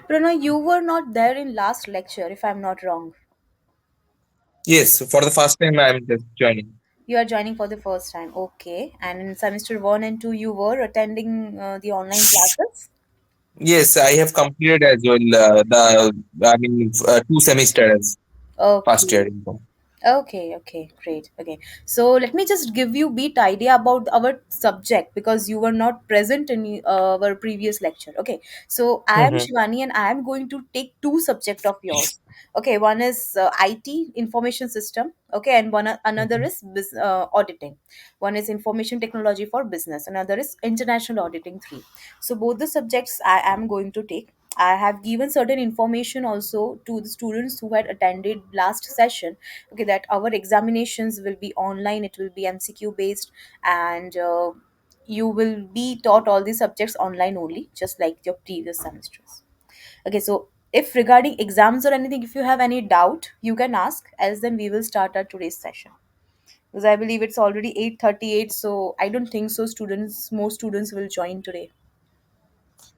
Pranay, you were not there in last lecture, if I'm not wrong. Yes, for the first time I'm just joining. You are joining for the first time. Okay. And in semester 1 and 2, you were attending the online classes? Yes, I have completed as well two semesters first year. Okay. Okay, great. Okay, so let me just give you bit idea about our subject because you were not present in our previous lecture. Okay, so I am Mm-hmm. Shivani and I am going to take two subject of yours. Okay, one is IT information system. Okay, and another is auditing. One is information technology for business. Another is international auditing three. So both the subjects I am going to take. I have given certain information also to the students who had attended last session. Okay, that our examinations will be online, it will be MCQ based, and you will be taught all these subjects online only, just like your previous semesters. Okay, so if regarding exams or anything, if you have any doubt, you can ask, else then we will start our today's session. Because I believe it's already 8:38, so I don't think so students, more students will join today.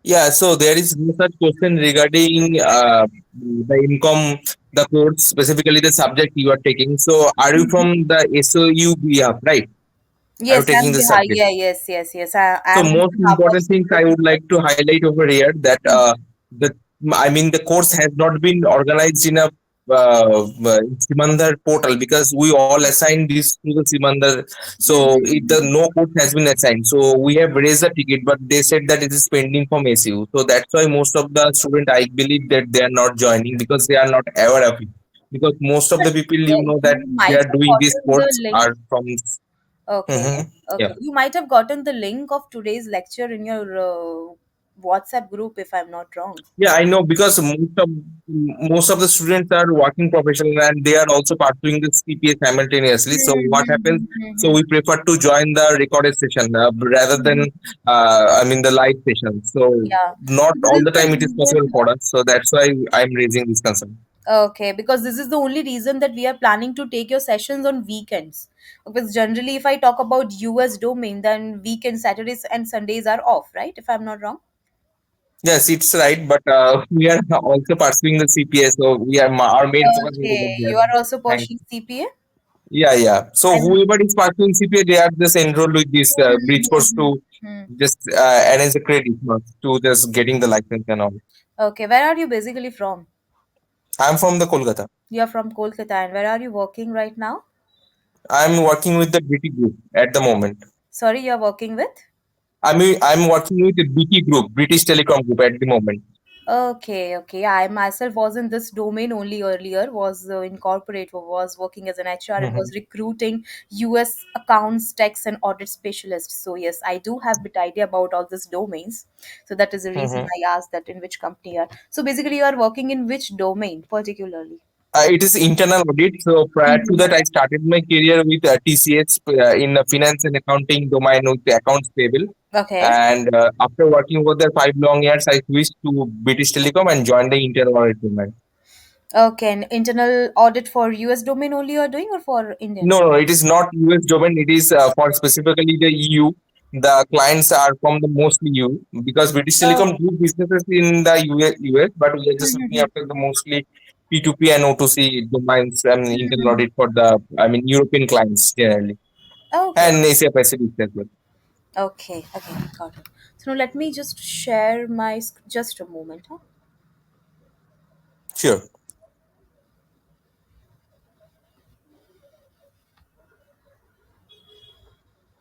Yeah, so there is no such question regarding the income, the course, specifically the subject you are taking. So, are you from the SOU right? Are you Yes, taking I'm the behind. subject? Yeah, yes, yes. I So am on most behalf of important things I students. would like to highlight over here that the the course has not been organized in a Simandhar portal because we all assigned this to the Simandhar. So the no course has been assigned. So we have raised the ticket, but they said that it is pending from SU. So that's why most of the student I believe that they are not joining because they are not aware of it. Because most of But the people you know that you they might are have doing this gotten the course link. are from. Okay, Mhm. Yeah. okay. You might have gotten the link of today's lecture in your WhatsApp group, if I'm not wrong. Yeah, I know because most of the students are working professional and they are also pursuing the CPA simultaneously. So what happens? So Mm-hmm. we prefer to join the recorded session rather than the live session. So Yeah. not This all is the the time it is possible reason. for us. So that's why I'm raising this concern. Okay, because this is the only reason that we are planning to take your sessions on weekends. Because generally, if I talk about US domain, then weekends, Saturdays and Sundays are off, right? If I'm not wrong. Yes, it's right, but we are also pursuing the CPA. So we are our main focus is Okay, over there. you are also Thank. pursuing CPA. Yeah, yeah. So whoever is pursuing CPA, they are just enrolled with this bridge course to Hmm. just arrange the credit not to just getting the license and all. Okay, where are you basically from? I'm from the Kolkata. You're from Kolkata, and where are you working right now? I'm working with the BT group at the moment. Sorry, you're working with? I'm working with the BT group, British Telecom Group at the moment. Okay, okay. I myself was in this domain only earlier, was in corporate, was working as an HR and was Mhm. recruiting US accounts, tax and audit specialist. So yes, I do have bit idea about all these domains. So that is the reason Mhm. I asked that in which company you are. So basically you are working in which domain particularly? It is internal audit. So prior to that, I started my career with TCS in the finance and accounting domain with the accounts payable. Okay. And after working over there 5 long years, I switched to British Telecom and joined the internal audit domain. Okay, and internal audit for US domain only you are doing or for Indian? No, no, it is not US domain. It is for specifically the EU. The clients are from the mostly EU because British Telecom Oh. do businesses in the US, but we are just looking Mhm. after the mostly P2P and O2C domains and internal Mhm. audit for the European clients generally Okay. and Asia Pacific as well. Okay, okay, got it. So now let me just share my just a moment, huh? Sure.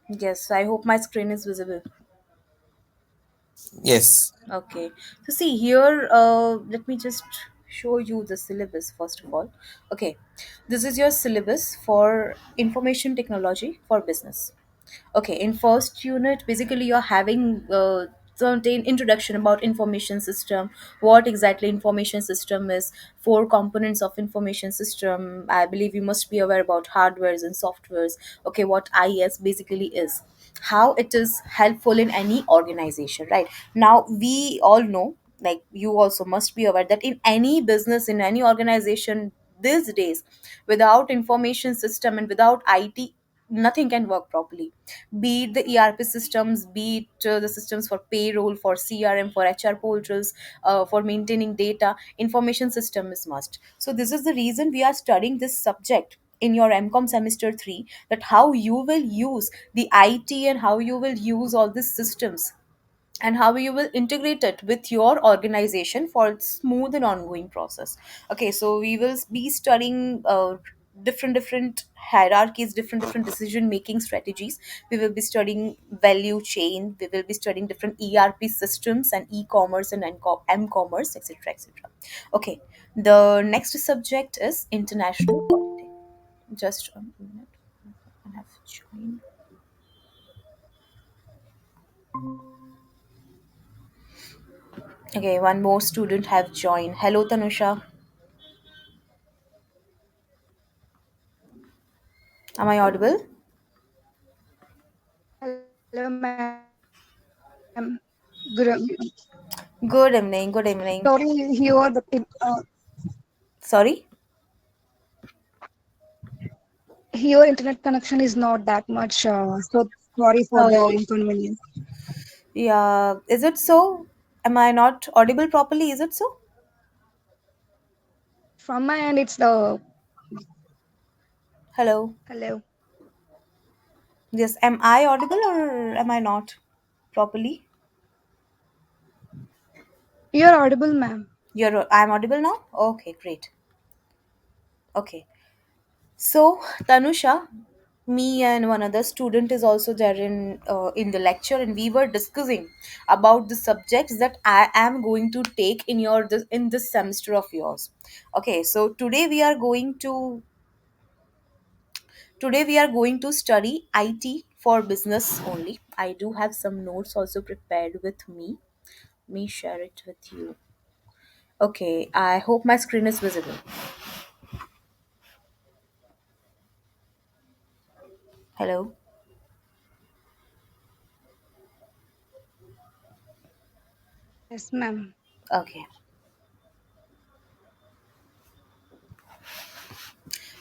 Yes, I hope my screen is visible. Yes. Okay. So see here, let me just show you the syllabus first of all. Okay. This is your syllabus for information technology for business. Okay, in first unit, basically you're having certain introduction about information system, what exactly information system is, four components of information system. I believe you must be aware about hardwares and softwares. Okay, what IS basically is, how it is helpful in any organization, right? Now we all know, like you also must be aware that in any business, in any organization these days, without information system and without IT, nothing can work properly. Be it the ERP systems, be it the systems for payroll, for CRM, for HR portals, for maintaining data, information system is must. So this is the reason we are studying this subject in your MCOM semester 3, that how you will use the IT and how you will use all these systems and how you will integrate it with your organization for its smooth and ongoing process. Okay, so we will be studying different hierarchies, different decision making strategies. We will be studying value chain, we will be studying different ERP systems and e-commerce and m-commerce, etc., etc. Okay, the next subject is international auditing. Just a minute, I have joined. Okay, one more student have joined. Hello, Tanusha. Am I audible? Hello, ma'am. Good evening. Good evening. Sorry, Sorry. your internet connection is not that much. So sorry for the Oh, inconvenience. yeah. Is it so? Am I not audible properly? Is it so? From my end, it's the Hello. hello. Yes. Am I audible or am I not properly? You're audible, ma'am. I'm audible now? Okay, great. Okay. So, Tanusha, me and one other student is also there in the lecture, and we were discussing about the subjects that I am going to take in in this semester of yours. Okay, so today we are going to study IT for business only. I do have some notes also prepared with me. Let me share it with you. Okay, I hope my screen is visible. Hello. Yes, ma'am. Okay.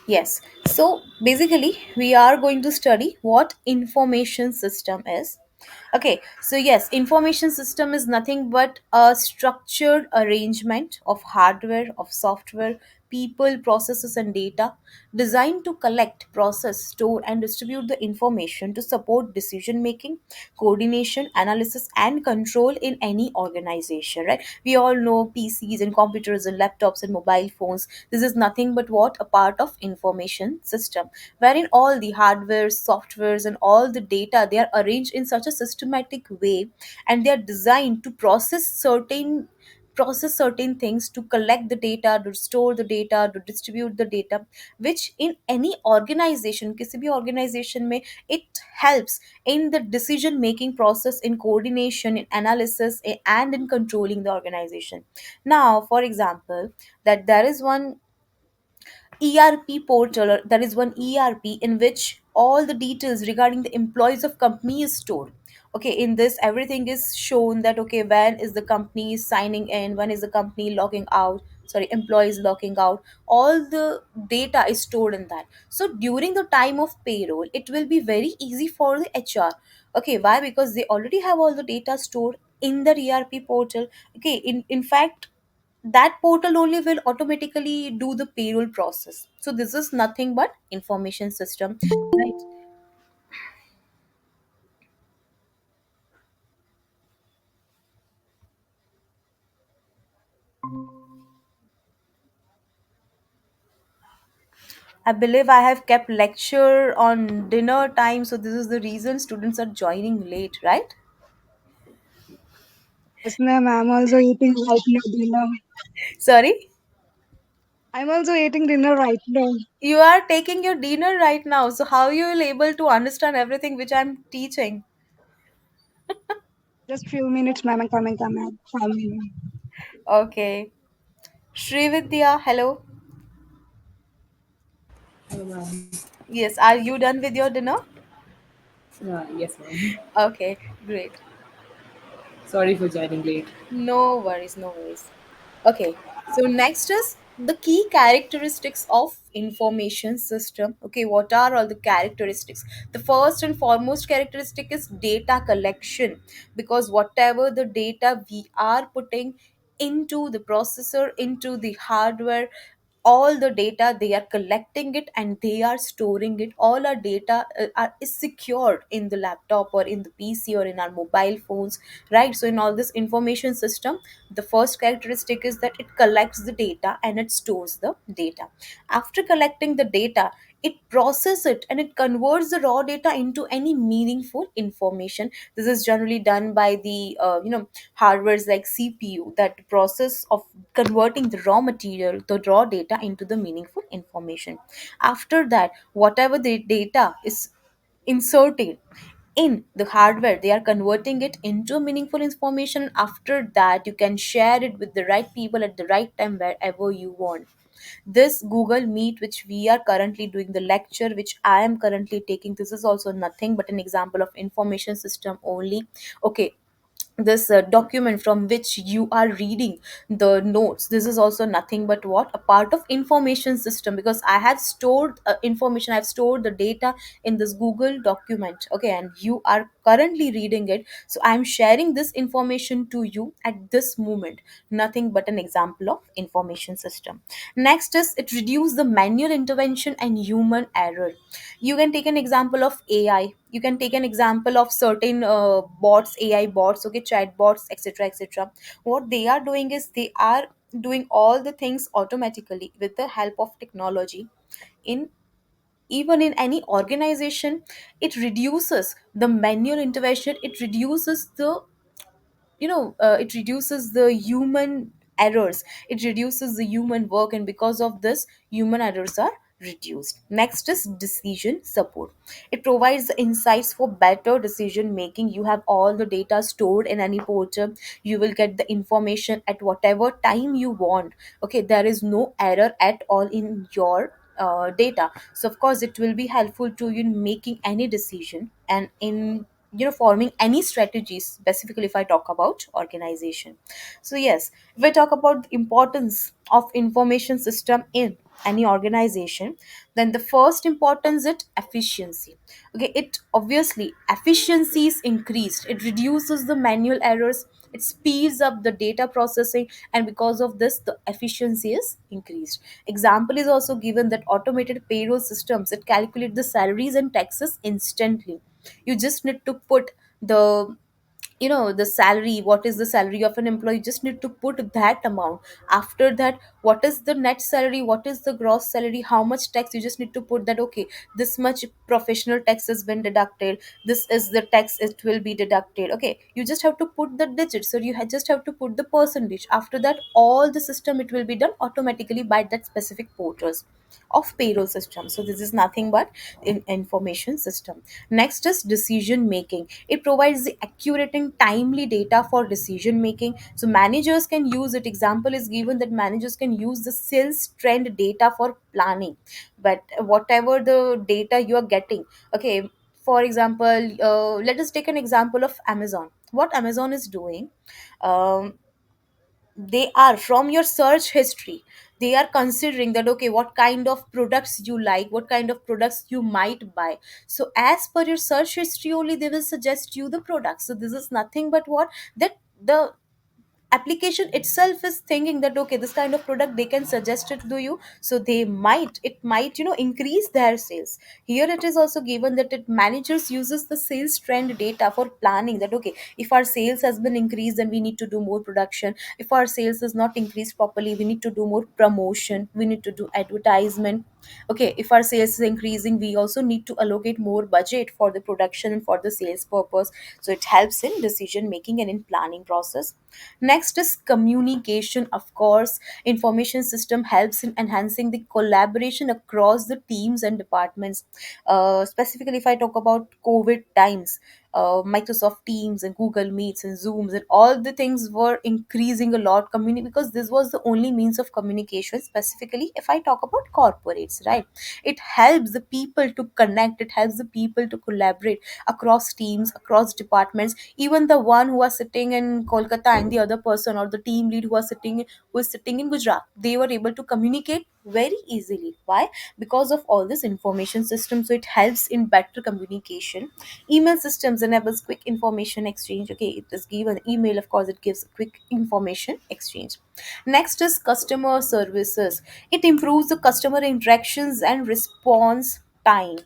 Yes. So basically, we are going to study what information system is. Okay. So yes, information system is nothing but a structured arrangement of hardware, of software, people, processes, and data designed to collect, process, store, and distribute the information to support decision making, coordination, analysis, and control in any organization. Right? We all know PCs and computers and laptops and mobile phones. This is nothing but what, a part of information system, wherein all the hardware, softwares, and all the data, they are arranged in such a systematic way, and they are designed to process certain things, to collect the data, to store the data, to distribute the data, which in any organization, किसी भी organization में, it helps in the decision making process, in coordination, in analysis, and in controlling the organization. Now, for example, that there is one ERP portal, or there is one ERP in which all the details regarding the employees of company is stored. Okay, in this everything is shown, that okay, when is the company signing in, when is the company logging out, sorry, employees logging out, all the data is stored in that. So during the time of payroll, it will be very easy for the HR. Okay, why? Because they already have all the data stored in the ERP portal. Okay, in fact, that portal only will automatically do the payroll process. So this is nothing but information system, right? I believe I have kept lecture on dinner time, so this is the reason students are joining late, right? Yes, ma'am. I'm also eating right now dinner. Sorry, I'm also eating dinner right now. you are taking your dinner right now, so how you will able to understand everything which I'm teaching? Just few minutes, ma'am. I'm coming, coming. Coming. Okay, Srividya, hello. Hello, ma'am. Yes, are you done with your dinner? Yes, ma'am. Okay, great. Sorry for joining late. No worries, no worries. Okay, so next is The key characteristics of information system. Okay, what are all the characteristics? The first and foremost characteristic is data collection, because whatever the data we are putting into the processor, into the hardware, all the data they are collecting it and they are storing it. All our data is secured in the laptop or in the PC or in our mobile phones, right? So in all this information system, the first characteristic is that it collects the data and it stores the data. After collecting the data, it processes it and it converts the raw data into any meaningful information. This is generally done by the hardwares like CPU, that process of converting the raw material, the raw data, into the meaningful information. After that, whatever the data is inserted in the hardware, they are converting it into meaningful information. After that, you can share it with the right people at the right time wherever you want. This Google Meet, which we are currently doing, the lecture which I am currently taking, this is also nothing but an example of information system only. Okay, this document from which you are reading the notes, this is also nothing but what, a part of information system, because I have stored information, I've stored the data in this Google document. Okay, and you are currently reading it, so I'm sharing this information to you at this moment. Nothing but an example of information system. Next is it reduce the manual intervention and human error. You can take an example of AI, you can take an example of certain bots, AI bots, okay, chat bots, etc., etc. What they are doing is they are doing all the things automatically with the help of technology. In Even in any organization, it reduces the manual intervention, it reduces the it reduces the human errors, it reduces the human work, and because of this, human errors are reduced. Next is decision support. It provides the insights for better decision making. You have all the data stored in any portal, you will get the information at whatever time you want. Okay, there is no error at all in your data. So of course it will be helpful to you in making any decision and in forming any strategies, specifically if I talk about organization. So yes, if I talk about the importance of information system in any organization, then the first importance is efficiency. Okay, it obviously efficiency is increased, it reduces the manual errors, it speeds up the data processing, and because of this the efficiency is increased. Example is also given that automated payroll systems that calculate the salaries and taxes instantly. You just need to put the the salary, what is the salary of an employee, you just need to put that amount. After that, what is the net salary, what is the gross salary, how much tax, you just need to put that. Okay, this much professional tax has been deducted, this is the tax it will be deducted. Okay, you just have to put the digits, so you just have to put the percentage. After that, all the system, it will be done automatically by that specific portals of payroll system. So this is nothing but information system. Next is decision making. It provides the accurate and timely data for decision making, so managers can use it. Example is given that managers can use the sales trend data for planning. But whatever the data you are getting, okay, for example, let us take an example of Amazon. What Amazon is doing, um, they are from your search history, they are considering that, okay, what kind of products you like, what kind of products you might buy. So as per your search history only, they will suggest you the products. So this is nothing but what, that the application itself is thinking that, okay, this kind of product they can suggest it to you, so they might, it might increase their sales. Here it is also given that it managers uses the sales trend data for planning, that okay, if our sales has been increased, then we need to do more production. If our sales is not increased properly, we need to do more promotion, we need to do advertisement. Okay, if our sales is increasing, we also need to allocate more budget for the production and for the sales purpose. So it helps in decision making and in planning process. Next is communication. Of course, information system helps in enhancing the collaboration across the teams and departments. Specifically, if I talk about COVID times, Microsoft Teams and Google Meets and Zooms and all the things were increasing a lot because this was the only means of communication, specifically if I talk about corporates, right? It helps the people to connect, it helps the people to collaborate across teams, across departments. Even the one who was sitting in Kolkata and the other person or the team lead who is sitting in Gujarat, they were able to communicate very easily. Why? Because of all this information system. So it helps in better communication. Email systems enables quick information exchange. Okay, it is given email, of course, it gives quick information exchange. Next is customer services. It improves the customer interactions and response time.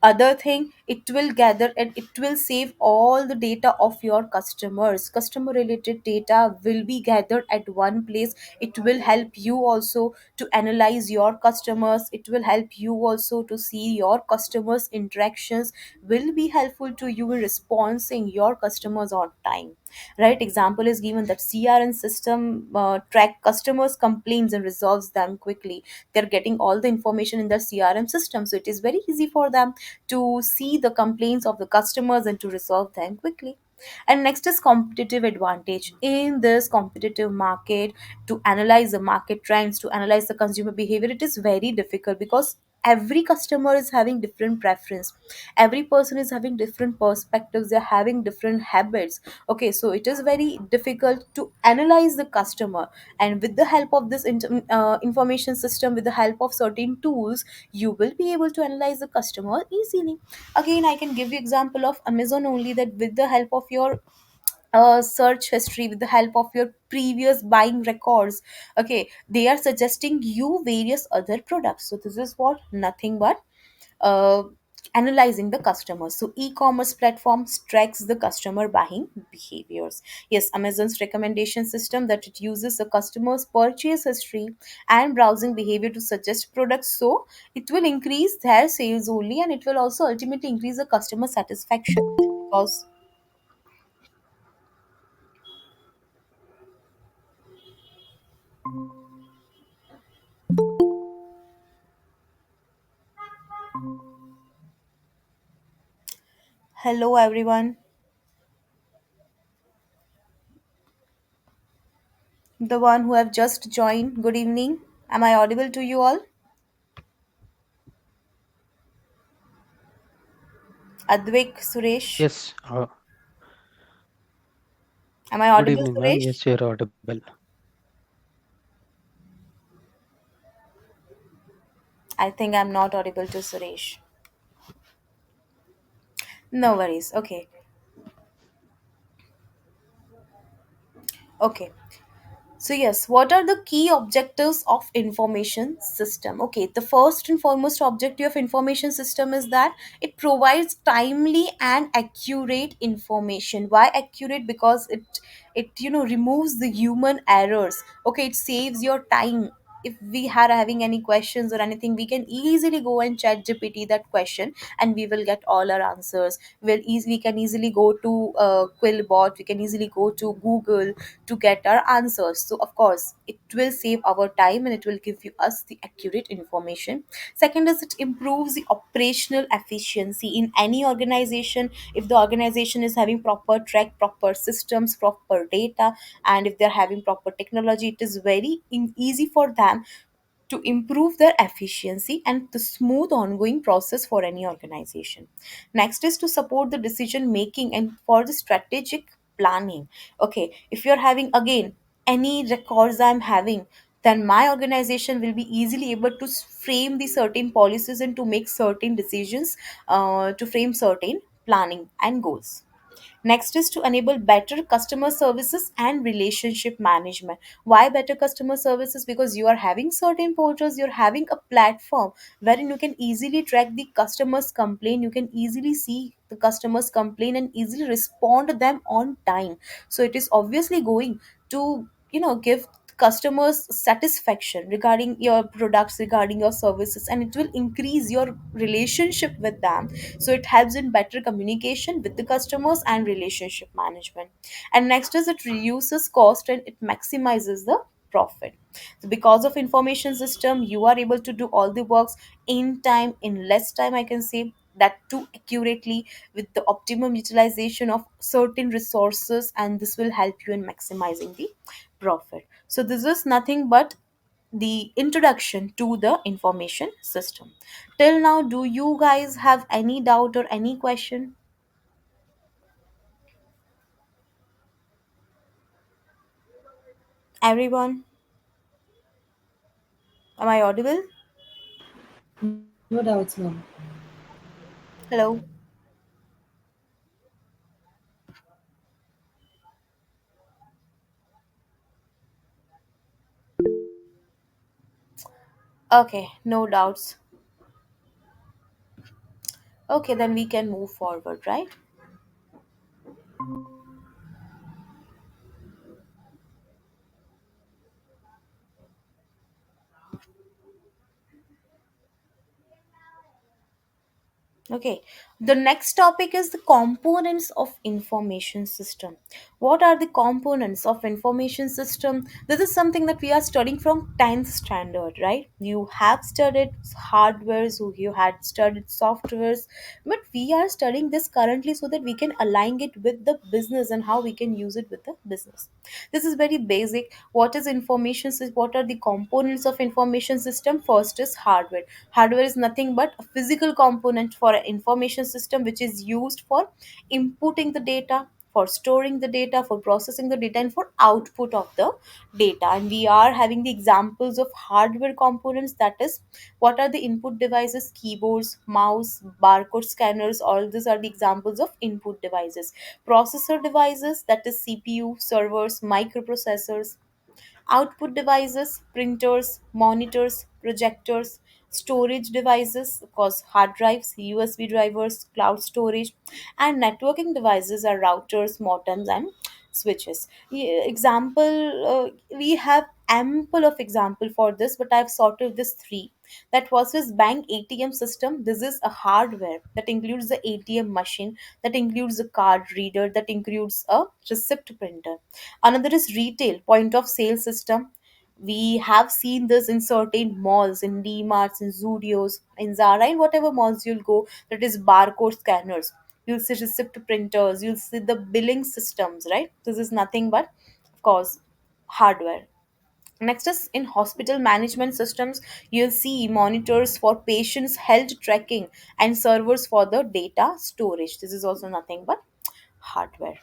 Other thing, it will gather and it will save all the data of your customers. Customer related data will be gathered at one place. It will help you also to analyze your customers, it will help you also to see your customers interactions, will be helpful to you in responding your customers on time. Right, example is given that CRM system track customers complaints and resolves them quickly. They're getting all the information in their CRM system, so it is very easy for them to see the complaints of the customers and to resolve them quickly. And next is competitive advantage. In this competitive market, to analyze the market trends, to analyze the consumer behavior, it is very difficult because every customer is having different preference, every person is having different perspectives, they're having different habits. Okay, so it is very difficult to analyze the customer. And with the help of this information system, with the help of certain tools, you will be able to analyze the customer easily. Again, I can give you example of Amazon only, that with the help of your search history, with the help of your previous buying records, okay, they are suggesting you various other products. So this is what nothing but uh, analyzing the customer. So e-commerce platforms tracks the customer buying behaviors. Yes, Amazon's recommendation system, that it uses the customer's purchase history and browsing behavior to suggest products, so it will increase their sales only, and it will also ultimately increase the customer satisfaction. Because hello everyone, the one who have just joined, good evening. Am I audible to you all? Advik, Suresh, Yes, am I good audible, evening, ma'am. Suresh? Yes, you're audible. I think I'm not audible to Suresh. No worries. Okay. Okay. So yes, what are the key objectives of information system? Okay, the first and foremost objective of information system is that it provides timely and accurate information. Why accurate? Because it removes the human errors. Okay, it saves your time. If we are having any questions or anything, we can easily go and chat GPT that question, and we will get all our answers. We can easily go to Quillbot, we can easily go to Google to get our answers. So of course it will save our time and it will give you us the accurate information. Second is it improves the operational efficiency in any organization. If the organization is having proper track, proper systems, proper data, and if they're having proper technology, it is very easy for them to improve their efficiency and the smooth ongoing process for any organization. Next is to support the decision making and for the strategic planning. Okay, if you're having again any records I'm having, then my organization will be easily able to frame the certain policies and to make certain decisions, to frame certain planning and goals. Next is to enable better customer services and relationship management. Why better customer services? Because you are having certain portals, you're having a platform wherein you can easily track the customer's complaint, you can easily see the customer's complaint and easily respond to them on time. So it is obviously going to give customers satisfaction regarding your products, regarding your services, and it will increase your relationship with them. So it helps in better communication with the customers and relationship management. And next is it reduces cost and it maximizes the profit. So because of information system, you are able to do all the works in time, in less time, I can say. that too accurately with the optimum utilization of certain resources, and this will help you in maximizing the profit. So this is nothing but the introduction to the information system. Till now, do you guys have any doubt or any question? Everyone, am I audible? No doubts, ma'am. Hello. Okay, no doubts. Okay, then we can move forward, right? Okay, the next topic is the components of information system. What are the components of information system? This is something that we are studying from 10th standard, right? You have studied hardwares, you had studied softwares, but we are studying this currently so that we can align it with the business and how we can use it with the business. This is very basic. What is information what are the components of information system? First is hardware. Hardware is nothing but a physical component for an information system which is used for inputting the data, for storing the data, for processing the data, and for output of the data. And we are having the examples of hardware components, that is, what are the input devices? Keyboards, mouse, barcode scanners, all these are the examples of input devices. Processor devices, that is CPU, servers, microprocessors. Output devices, printers, monitors, projectors. Storage devices, of course, hard drives, USB drivers, cloud storage. And networking devices are routers, modems, and switches. Example, we have ample of example for this, but I've sorted this three. That was his bank ATM system. This is a hardware that includes the ATM machine, that includes a card reader, that includes a receipt printer. Another is retail point of sale system. We have seen this in certain malls, in DMarts, in Zudios, in Zara, in whatever malls you'll go. That is barcode scanners. You'll see receipt printers. You'll see the billing systems, right? This is nothing but, of course, hardware. Next is in hospital management systems, you'll see monitors for patients' health tracking and servers for the data storage. This is also nothing but hardware.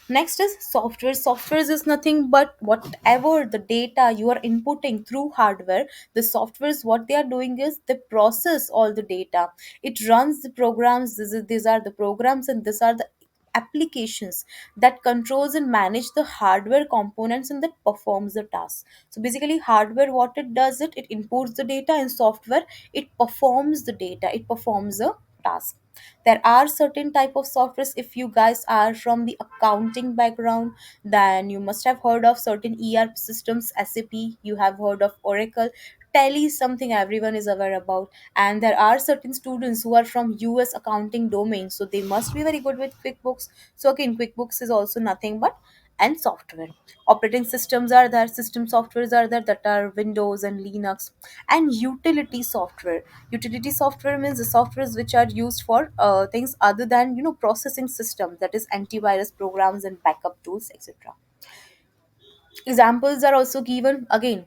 Next is software. Software is nothing but whatever the data you are inputting through hardware. The software is what they are doing is they process all the data. It runs the programs. These are the programs and these are the applications that controls and manage the hardware components and that performs the task. So basically hardware, what it does, it inputs the data, and software, it performs the data, it performs a task. There are certain type of softwares. If you guys are from the accounting background, then you must have heard of certain ERP systems. SAP, you have heard of Oracle. Tally is something everyone is aware about. And there are certain students who are from US accounting domain, so they must be very good with QuickBooks. So again, QuickBooks is also nothing but and software. Operating systems are there, system softwares are there, that are Windows and Linux. And utility software. Utility software means the softwares which are used for things other than processing system, that is antivirus programs and backup tools, etc. Examples are also given again.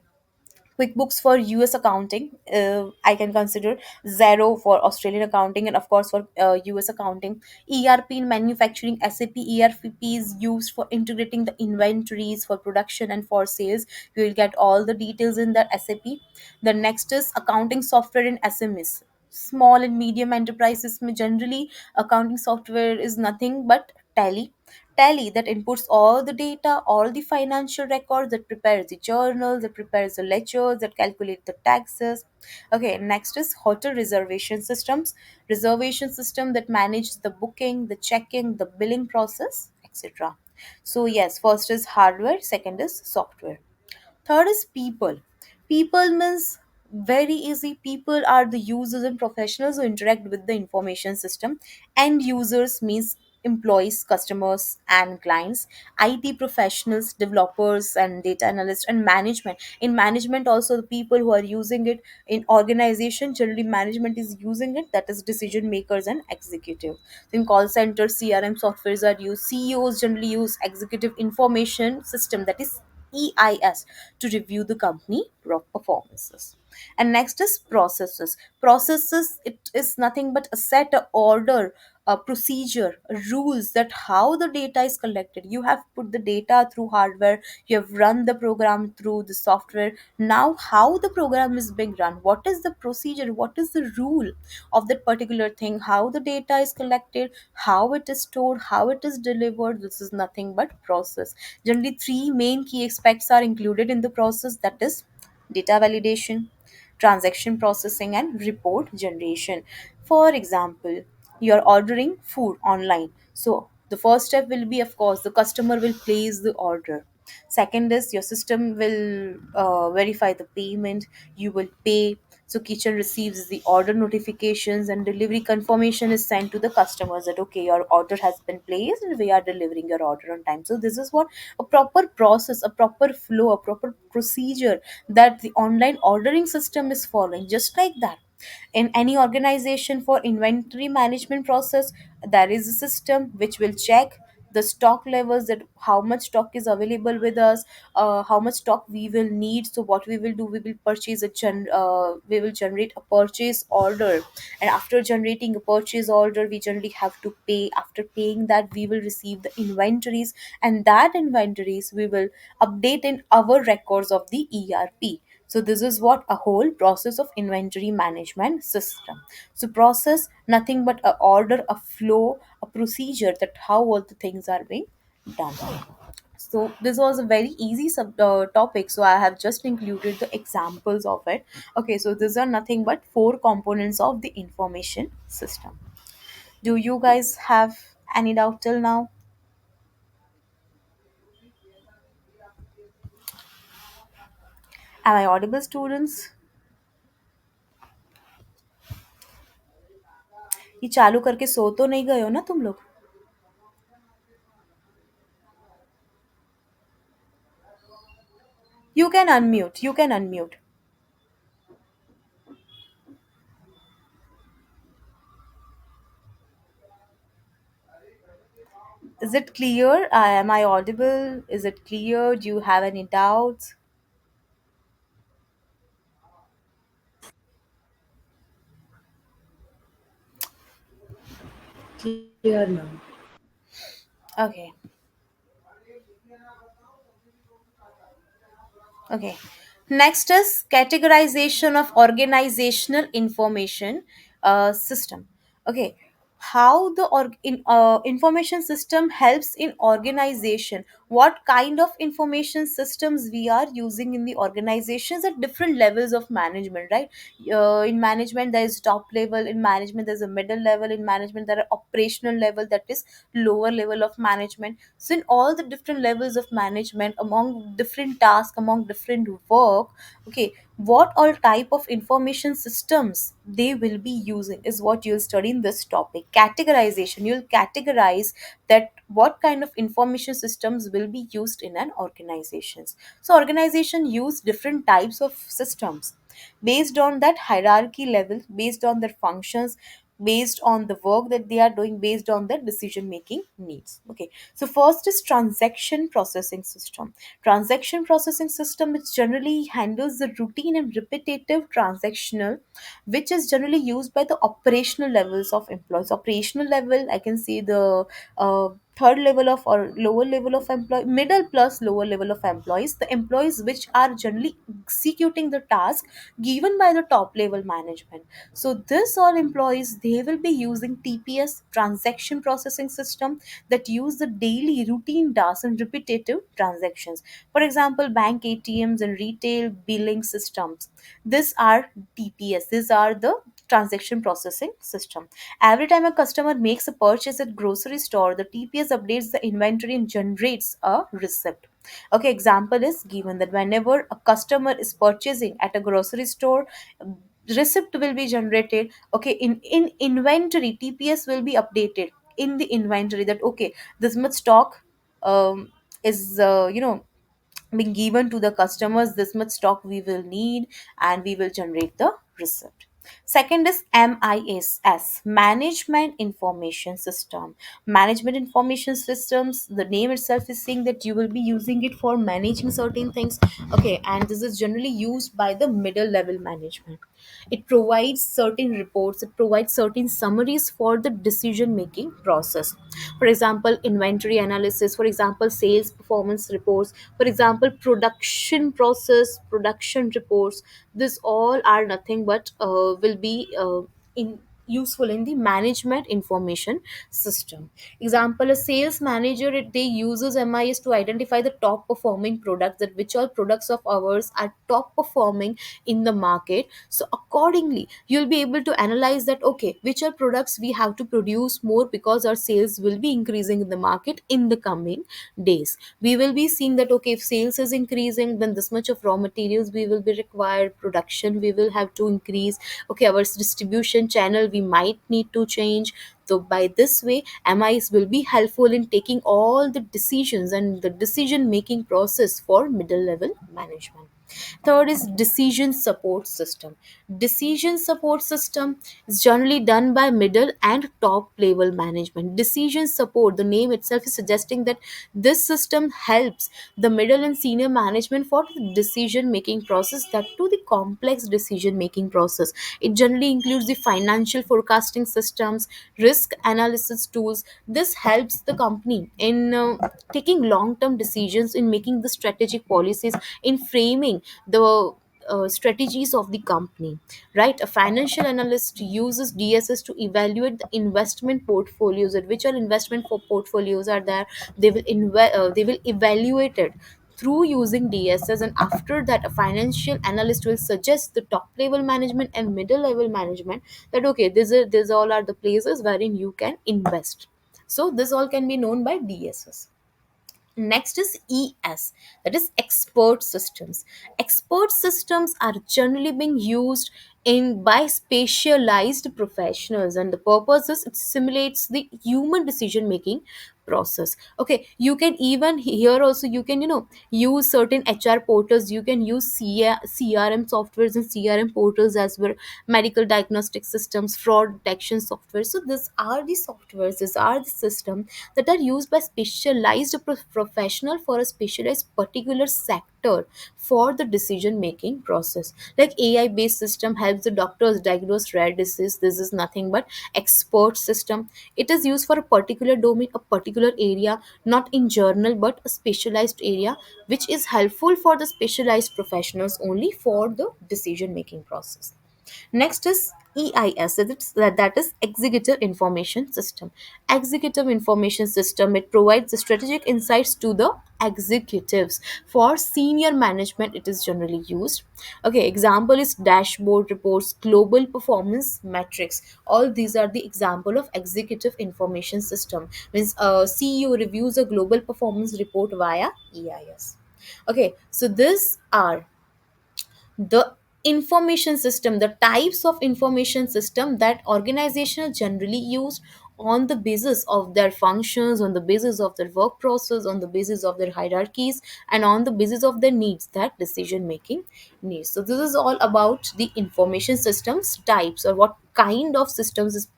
QuickBooks for US accounting, I can consider. Zero for Australian accounting, and of course for US accounting. ERP in manufacturing, SAP ERP is used for integrating the inventories for production and for sales. You will get all the details in that SAP. The next is accounting software in SMEs. Small and medium enterprises, generally accounting software is nothing but Tally, that inputs all the data, all the financial records, that prepares the journals, that prepares the ledgers, that calculate the taxes. Okay, next is hotel reservation systems. Reservation system that manages the booking, the checking, the billing process, etc. So yes, first is hardware, second is software. Third is people. People means very easy. People are the users and professionals who interact with the information system. End users means employees, customers, and clients, IT professionals, developers, and data analysts, and management. In management, also the people who are using it in organization, generally management is using it, that is decision makers and executive. In call centers, CRM softwares are used. CEOs generally use executive information system, that is EIS, to review the company performances. And next is processes. Processes, it is nothing but a set, a order, a procedure, rules, that how the data is collected. You have put the data through hardware, you have run the program through the software. Now how the program is being run, what is the procedure, what is the rule of that particular thing, how the data is collected, how it is stored, how it is delivered. This is nothing but process. Generally three main key aspects are included in the process, that is data validation, transaction processing, and report generation. For example, you're ordering food online. So the first step will be, of course, the customer will place the order. Second is your system will verify the payment, you will pay. So kitchen receives the order notifications, and delivery confirmation is sent to the customers that okay, your order has been placed and we are delivering your order on time. So this is what a proper process, a proper flow, a proper procedure that the online ordering system is following. Just like that, in any organization, for inventory management process, there is a system which will check the stock levels, that how much stock is available with us, how much stock we will need. So what we will do, we will we will generate a purchase order, and after generating a purchase order, we generally have to pay. After paying that, we will receive the inventories, and that inventories we will update in our records of the ERP. So this is what a whole process of inventory management system. So process, nothing but a order, a flow, a procedure, that how all the things are being done. So this was a very easy topic, so I have just included the examples of it. Okay, so these are nothing but four components of the information system. Do you guys have any doubt till now? Am I audible, students? ये चालू करके सो तो नहीं गए हो ना तुम लोग? You can unmute, you can unmute. Is it clear? Am I audible? Is it clear? Do you have any doubts? Clear now. Okay. Okay. Next is categorization of organizational information system. Okay. How the information system helps in organization. What kind of information systems we are using in the organizations at different levels of management, right? In management, there is top level. In management, there's a middle level. In management, there are operational level, that is lower level of management. So in all the different levels of management, among different tasks, among different work, okay, what all type of information systems they will be using is what you'll study in this topic. Categorization, you'll categorize that what kind of information systems will be used in an organizations. So organization use different types of systems based on that hierarchy level, based on their functions, based on the work that they are doing, based on their decision making needs. Okay, so first is transaction processing system. Transaction processing system, which generally handles the routine and repetitive transactional, which is generally used by the operational levels of employees. Operational level, I can see the third level of or lower level of employee, middle plus lower level of employees, the employees which are generally executing the task given by the top level management. So this all employees, they will be using TPS, transaction processing system, that use the daily routine tasks and repetitive transactions. For example, bank ATMs and retail billing systems, these are TPS, these are the transaction processing system. Every time a customer makes a purchase at grocery store, the TPS updates the inventory and generates a receipt. Okay, example is given that whenever a customer is purchasing at a grocery store, receipt will be generated. Okay, in inventory, TPS will be updated. in the inventory that okay, this much stock is being given to the customers, this much stock we will need, and we will generate the receipt. Second is MIS, management information system. Management information systems, the name itself is saying that you will be using it for managing certain things. Okay, and this is generally used by the middle level management. It provides certain reports, it provides certain summaries for the decision making process. For example, inventory analysis, for example, sales performance reports, for example, production process, production reports. This all are nothing but will be in useful in the management information system. Example, a sales manager, they uses MIS to identify the top performing products, that which all products of ours are top performing in the market. So accordingly you'll be able to analyze that okay, which are products we have to produce more, because our sales will be increasing in the market in the coming days. We will be seeing that okay, if sales is increasing, then this much of raw materials we will be required, production we will have to increase. Okay, our distribution channel we might need to change. So by this way, MIS will be helpful in taking all the decisions and the decision making process for middle level management. Third is decision support system. Decision support system is generally done by middle and top level management. Decision support, the name itself is suggesting that this system helps the middle and senior management for the decision making process, that to the complex decision making process. It generally includes the financial forecasting systems, risk analysis tools. This helps the company in taking long term decisions, in making the strategic policies, in framing the strategies of the company. Right, a financial analyst uses DSS to evaluate the investment portfolios, at which are investment for portfolios are there. They will evaluate it through using DSS, and after that a financial analyst will suggest the top level management and middle level management that okay, these all are the places wherein you can invest. So this all can be known by DSS. Next is ES, that is expert systems. Expert systems are generally being used in by specialized professionals, and the purpose is it simulates the human decision making process. Okay, you can even here also you can use certain HR portals, you can use CRM softwares and CRM portals as well, medical diagnostic systems, fraud detection software. So these are the softwares, these are the systems that are used by specialized professional for a specialized particular sector for the decision making process. Like AI based system helps the doctors diagnose rare disease. This is nothing but expert system. It is used for a particular domain, a particular area, not in journal but a specialized area, which is helpful for the specialized professionals only for the decision making process. Next is EIS, that is Executive Information System. Executive Information System, it provides the strategic insights to the executives. For senior management, it is generally used. Okay, example is dashboard reports, global performance metrics. All these are the example of Executive Information System. Means CEO reviews a global performance report via EIS. Okay, so these are the information system, the types of information system that organizations generally use on the basis of their functions, on the basis of their work process, on the basis of their hierarchies, and on the basis of their needs, that decision making needs. So this is all about the information systems types, or what kind of systems is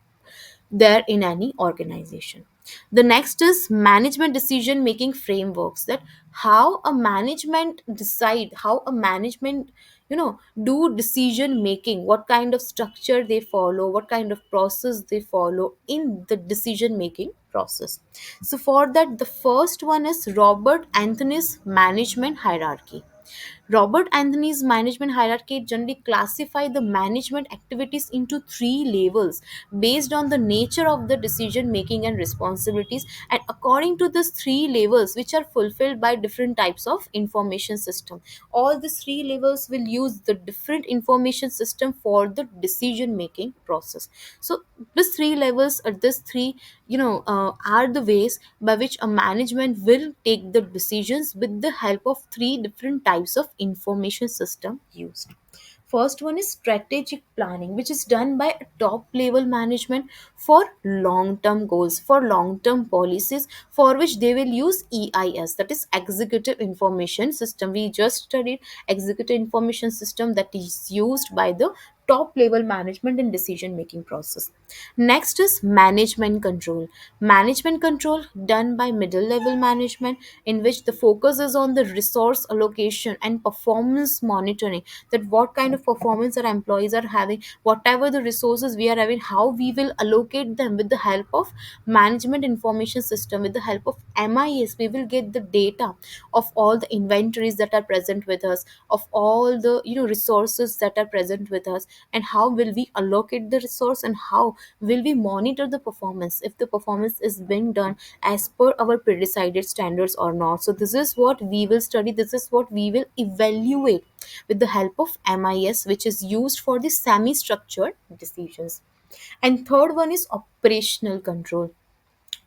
there in any organization. The next is management decision making frameworks, that how a management decide, how a management do decision making, what kind of structure they follow, what kind of process they follow in the decision making process. So for that, the first one is Robert Anthony's management hierarchy. Robert Anthony's management hierarchy generally classify the management activities into three levels based on the nature of the decision making and responsibilities, and according to these three levels which are fulfilled by different types of information system. All these three levels will use the different information system for the decision making process. So these three levels, or these three are the ways by which a management will take the decisions with the help of three different types of information system used. First one is strategic planning, which is done by top level management for long term goals, for long term policies, for which they will use EIS, that is Executive Information System. We just studied Executive Information System that is used by the top level management in decision making process. Next is management control. Management control done by middle level management, in which the focus is on the resource allocation and performance monitoring, that what kind of performance our employees are having, whatever the resources we are having, how we will allocate them with the help of management information system. With the help of MIS, we will get the data of all the inventories that are present with us, of all the resources that are present with us, and how will we allocate the resource, and how will we monitor the performance, if the performance is being done as per our pre-decided standards or not. So this is what we will study, this is what we will evaluate with the help of MIS, which is used for the semi structured decisions. And third one is operational control.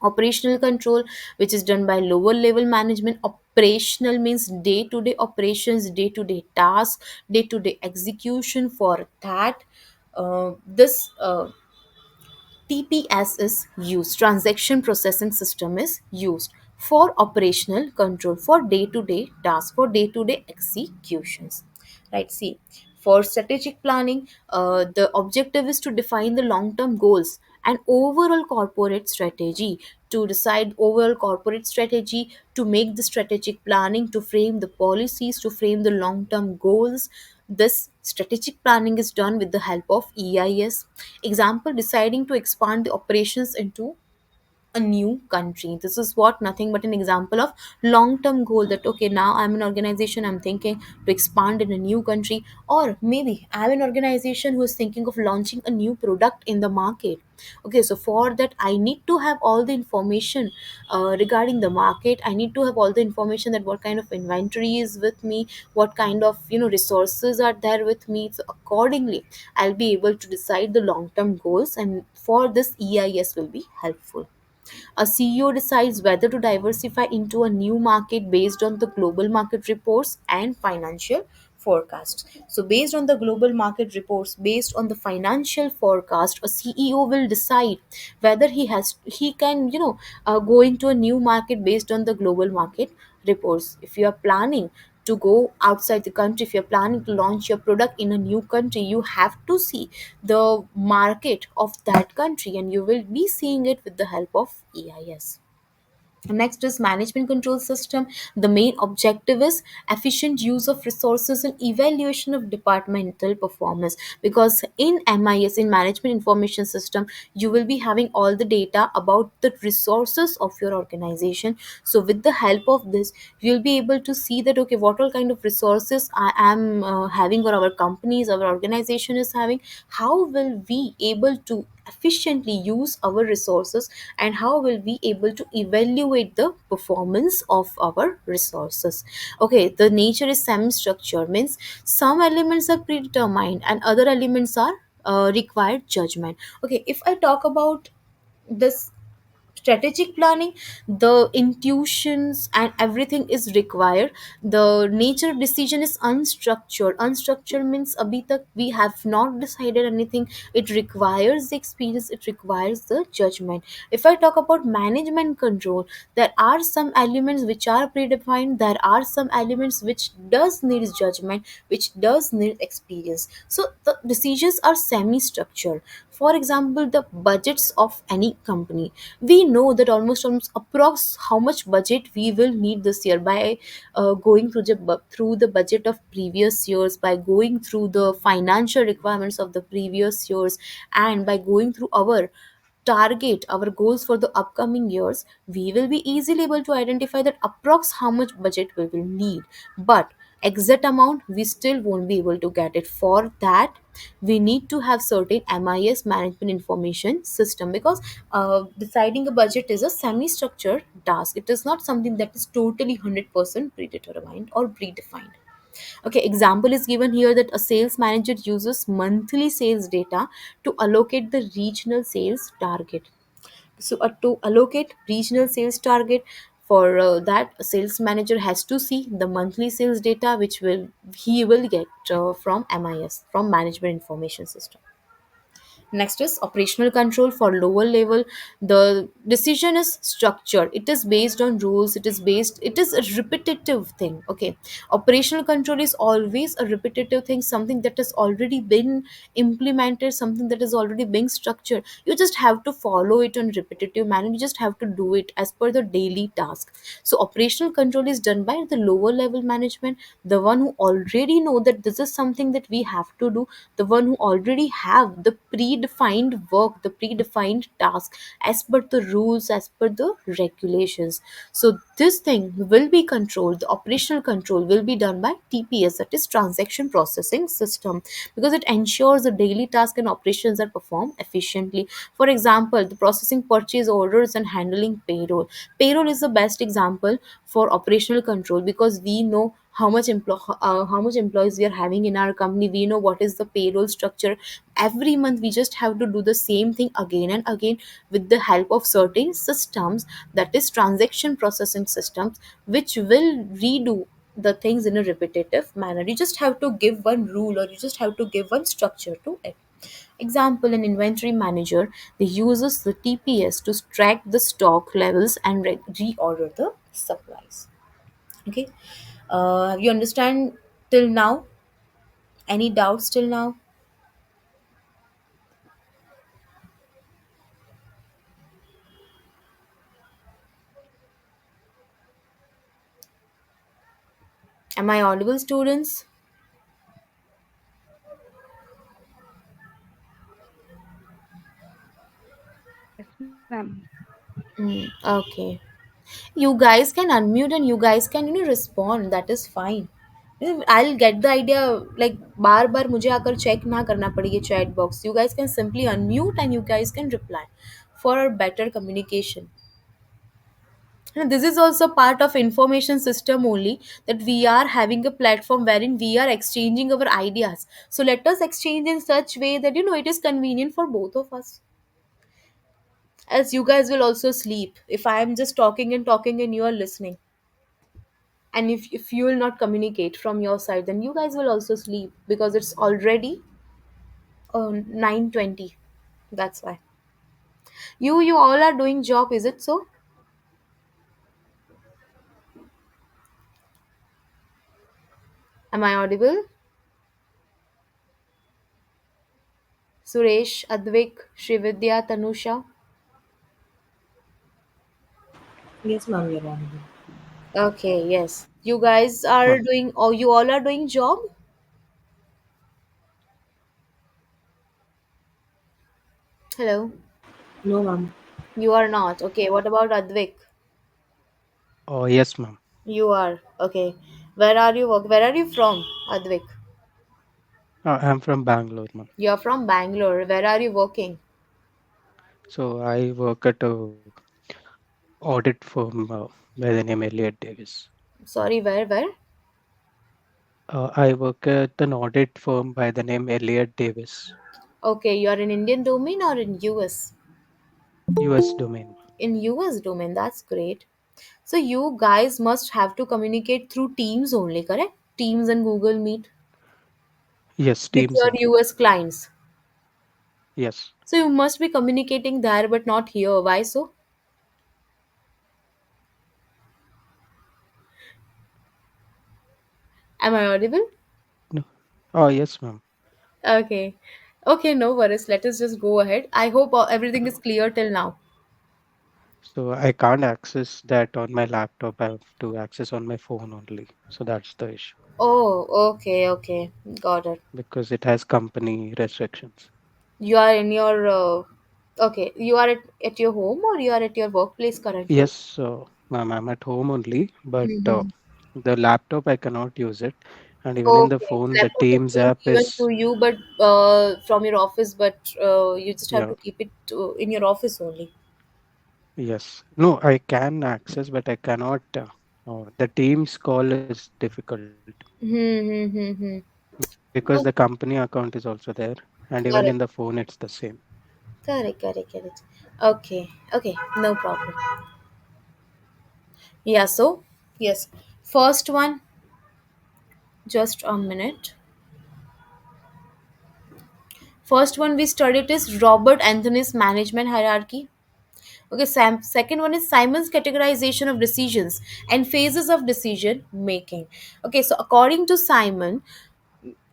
Operational control, which is done by lower level management. Operational means day to day operations, day to day tasks, day to day execution. For that, this TPS is used, transaction processing system is used for operational control, for day to day tasks, for day to day executions. Right, see, for strategic planning, the objective is to define the long term goals and overall corporate strategy, to decide overall corporate strategy, to make the strategic planning, to frame the policies, to frame the long term goals. This strategic planning is done with the help of EIS. Example, deciding to expand the operations into a new country. This is what nothing but an example of long term goal, that okay, now I'm an organization, I'm thinking to expand in a new country. Or maybe I'm an organization who is thinking of launching a new product in the market. Okay, so for that I need to have all the information regarding the market. I need to have all the information, that what kind of inventory is with me, what kind of resources are there with me. So accordingly I'll be able to decide the long term goals, and for this EIS will be helpful. A CEO decides whether to diversify into a new market based on the global market reports and financial forecasts. So, based on the global market reports, based on the financial forecast, a CEO will decide whether he can go into a new market based on the global market reports. If you are planning to go outside the country, if you're planning to launch your product in a new country, you have to see the market of that country, and you will be seeing it with the help of EIS. Next is management control system. The main objective is efficient use of resources and evaluation of departmental performance. Because in MIS, in management information system, you will be having all the data about the resources of your organization. So with the help of this, you'll be able to see that okay, what all kind of resources I am having, or our companies, our organization is having. How will we able to efficiently use our resources, and how will we able to evaluate the performance of our resources. Okay, the nature is semi structured, means some elements are predetermined and other elements are required judgment. Okay, if I talk about this strategic planning, the intuitions and everything is required. The nature of decision is unstructured. Unstructured means abhi tak we have not decided anything. It requires the experience, it requires the judgment. If I talk about management control, there are some elements which are predefined, there are some elements which does need judgment, which does need experience. So the decisions are semi structured. For example, the budgets of any company, we know that almost approx how much budget we will need this year by going through the budget of previous years, by going through the financial requirements of the previous years, and by going through our target, our goals for the upcoming years, we will be easily able to identify that approx how much budget we will need. But exact amount we still won't be able to get it. For that, we need to have certain MIS, management information system, because deciding a budget is a semi structured task. It is not something that is totally 100% predetermined or predefined. Okay, example is given here that a sales manager uses monthly sales data to allocate the regional sales target. So to allocate regional sales target, For that, a sales manager has to see the monthly sales data, which will he will get from MIS, from Management Information System. Next is operational control for lower level. The decision is structured. It is based on rules. It is a repetitive thing. Okay. Operational control is always a repetitive thing, something that has already been implemented, something that is already being structured. You just have to follow it on repetitive manner. You just have to do it as per the daily task. So operational control is done by the lower level management, the one who already know that this is something that we have to do, the one who already have the predefined work, the predefined task as per the rules, as per the regulations. So this thing will be controlled, the operational control will be done by TPS, that is transaction processing system, because it ensures the daily task and operations are performed efficiently. For example, the processing purchase orders and handling payroll. Payroll is the best example for operational control, because we know how much employees we are having in our company. We know what is the payroll structure. Every month we just have to do the same thing again and again with the help of certain systems, that is transaction processing systems, which will redo the things in a repetitive manner. You just have to give one rule, or you just have to give one structure to it. Example, an inventory manager, they uses the TPS to track the stock levels and reorder the supplies. Okay. Have you understand till now? Any doubts till now? Am I audible, students? Yes, ma'am. Okay. You guys can unmute and you guys can respond. That is fine. I'll get the idea. Like बार बार मुझे आकर check ना करना पड़े ये chat box. You guys can simply unmute and you guys can reply for a better communication. And this is also part of information system only, that we are having a platform wherein we are exchanging our ideas. So let us exchange in such way that it is convenient for both of us. As you guys will also sleep if I am just talking and you are listening. And if you will not communicate from your side, then you guys will also sleep, because it's already 9:20. That's why. You all are doing job, is it so? Am I audible? Suresh, Advik, Srividya, Tanusha. Yes, ma'am, you're audible. Okay, yes. You guys are Ma'am, doing, or you all are doing job? Hello. No, ma'am. You are not. Okay, what about Advik? oh yes, ma'am. You are. Okay. Where are you work? Where are you from, Advik? I'm from Bangalore, ma'am. You are from Bangalore. Where are you working? So I work at a audit firm by the name Elliott Davis. Sorry, where? I work at an audit firm by the name Elliott Davis, Okay, you are in Indian domain or in US? US domain. In US domain, that's great. So you guys must have to communicate through Teams only, correct? Teams and Google Meet Yes, with Teams your only. US clients. Yes. So you must be communicating there but not here. Why so? Am I audible? No. Oh yes, ma'am. Okay. Okay, no worries. Let us just go ahead. I hope everything is clear till now. So I can't access that on my laptop. I have to access on my phone only. So that's the issue Oh, okay, okay. Got it. because it has company restrictions. You are in your okay, you are at your home or you are at your workplace currently? Yes, ma'am, I'm at home only, but Mm-hmm. the laptop I cannot use it, and even in the Okay, phone, the laptop is Teams being app given is to you, but from your office, but you just have yeah, to keep it in your office only. yes. No, I can access, but I cannot. The Teams call is difficult Hmm, hmm, hmm, hmm. because the No, company account is also there, and even in correct, the phone, it's the same. correct, correct, correct. Okay, okay, no problem. Yeah, so yes, first one, just a minute. First one we studied is Robert Anthony's management hierarchy. Okay, second one is Simon's categorization of decisions and phases of decision making. Okay, so according to Simon,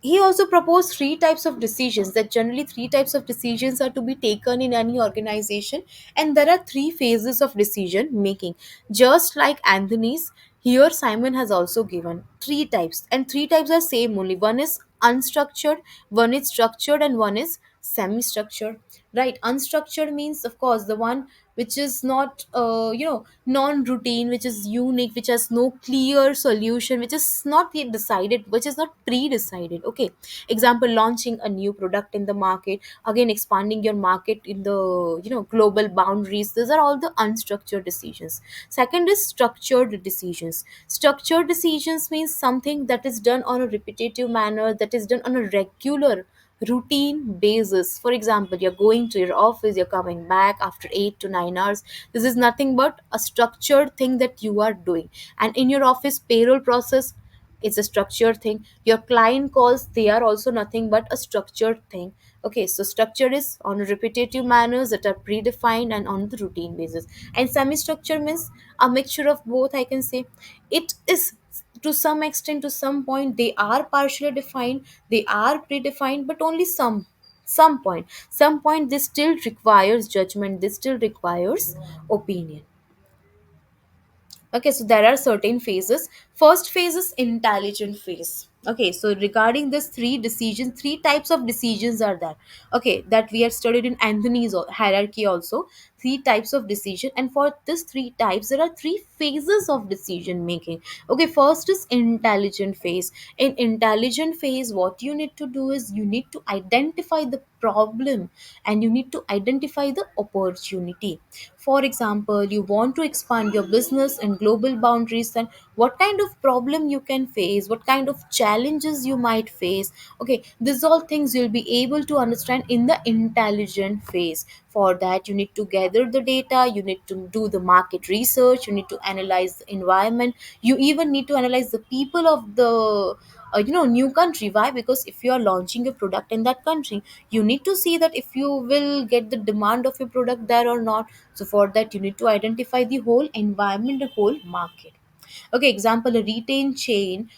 he also proposed three types of decisions, that generally three types of decisions are to be taken in any organization, and there are three phases of decision making. Just like Anthony's, here Simon has also given three types, and three types are same only. One is unstructured, one is structured, and one is semi structured. Right, unstructured means of course the one which is not non routine, which is unique, which has no clear solution, which is not yet decided, which is not pre decided. Okay, example, launching a new product in the market, again expanding your market in the global boundaries. These are all the unstructured decisions. Second is structured decisions. Structured decisions means something that is done on a repetitive manner, that is done on a regular routine basis. For example, you're going to your office, you're coming back after 8 to 9 hours. This is nothing but a structured thing that you are doing. And in your office payroll process, it's a structured thing. Your client calls, they are also nothing but a structured thing. Okay, so structure is on repetitive manners that are predefined and on the routine basis. And semi structure means a mixture of both, I can say. It is to some extent, to some point, they are partially defined, they are predefined, but only some point this still requires judgment, this still requires opinion. Okay, so there are certain phases. First phase is intelligent phase. Okay, so regarding this three decisions, three types of decisions are there. Okay, that we have studied in Anthony's hierarchy also. Three types of decision, and for this three types, there are three phases of decision making. Okay, first is intelligent phase. In intelligent phase, what you need to do is you need to identify the problem and you need to identify the opportunity. For example, you want to expand your business in global boundaries, then what kind of problem you can face, what kind of challenges you might face. Okay, these all things you'll be able to understand in the intelligent phase. For that, you need to gather the data, you need to do the market research, you need to analyze the environment, you even need to analyze the people of the new country. Why? Because if you are launching a product in that country, you need to see that if you will get the demand of your product there or not. So for that, you need to identify the whole environment, the whole market. Okay, example, a retail chain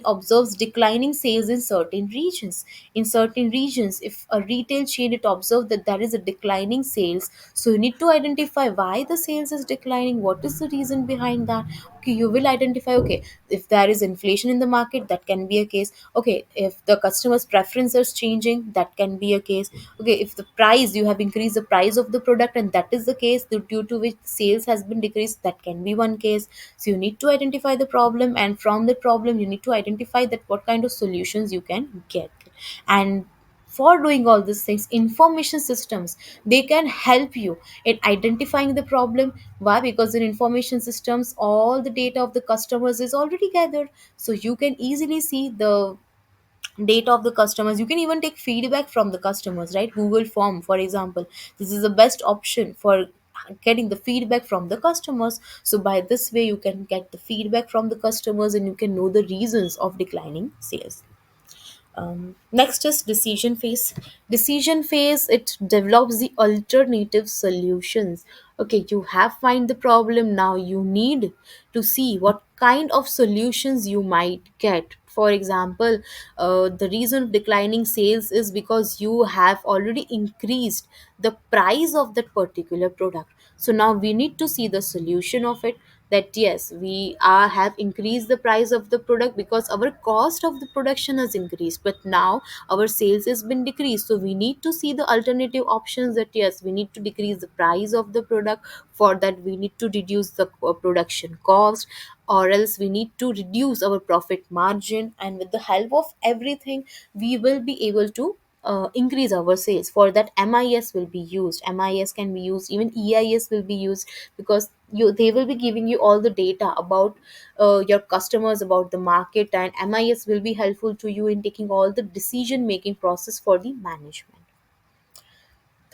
observes declining sales in certain regions. In certain regions, if a retail chain it observes that there is a declining sales, so you need to identify why the sales is declining, what is the reason behind that. Okay, you will identify, okay, if there is inflation in the market, that can be a case. Okay, if the customer's preference is changing, that can be a case. Okay, if the price, you have increased the price of the product and that is the case due to which sales has been decreased, that can be one case. So you need to identify the problem, and from the problem you need to identify that what kind of solutions you can get. And for doing all these things, information systems, they can help you in identifying the problem. Why? Because in information systems, all the data of the customers is already gathered, so you can easily see the data of the customers. You can even take feedback from the customers, right? Google form, for example, this is the best option for getting the feedback from the customers. So by this way, you can get the feedback from the customers and you can know the reasons of declining sales. Next is decision phase. Decision phase, it develops the alternative solutions. Okay, you have find the problem, now you need to see what kind of solutions you might get. For example, the reason of declining sales is because you have already increased the price of that particular product. So now we need to see the solution of it, that yes, we have increased the price of the product because our cost of the production has increased, but now our sales has been decreased. So we need to see the alternative options, that yes, we need to decrease the price of the product. For that, we need to reduce the production cost, or else we need to reduce our profit margin, and with the help of everything, we will be able to increase our sales. For that, MIS will be used, MIS can be used, even EIS will be used, because they will be giving you all the data about your customers, about the market, and MIS will be helpful to you in taking all the decision making process for the management.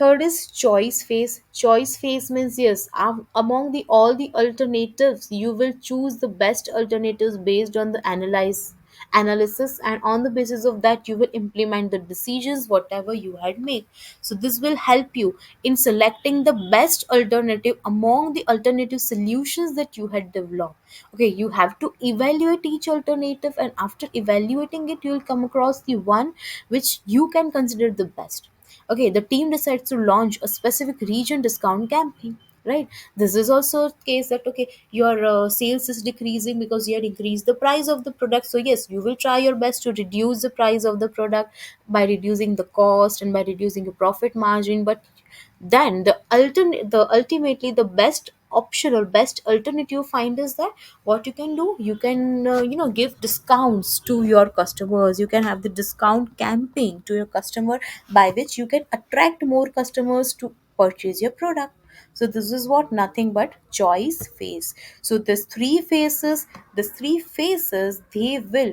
Third is choice phase. Choice phase means, yes, among the all the alternatives, you will choose the best alternatives based on the analysis, and on the basis of that you will implement the decisions whatever you had made. So this will help you in selecting the best alternative among the alternative solutions that you had developed. Okay, you have to evaluate each alternative, and after evaluating it you will come across the one which you can consider the best. Okay, the team decides to launch a specific region discount campaign, right? This is also a case that, okay, your sales is decreasing because you had increased the price of the product. So yes, you will try your best to reduce the price of the product by reducing the cost and by reducing the profit margin. But then the ultimately the best option or best alternative you find is that what you can do, you can give discounts to your customers. You can have the discount campaign to your customer, by which you can attract more customers to purchase your product. So this is what nothing but choice phase. So these three phases they will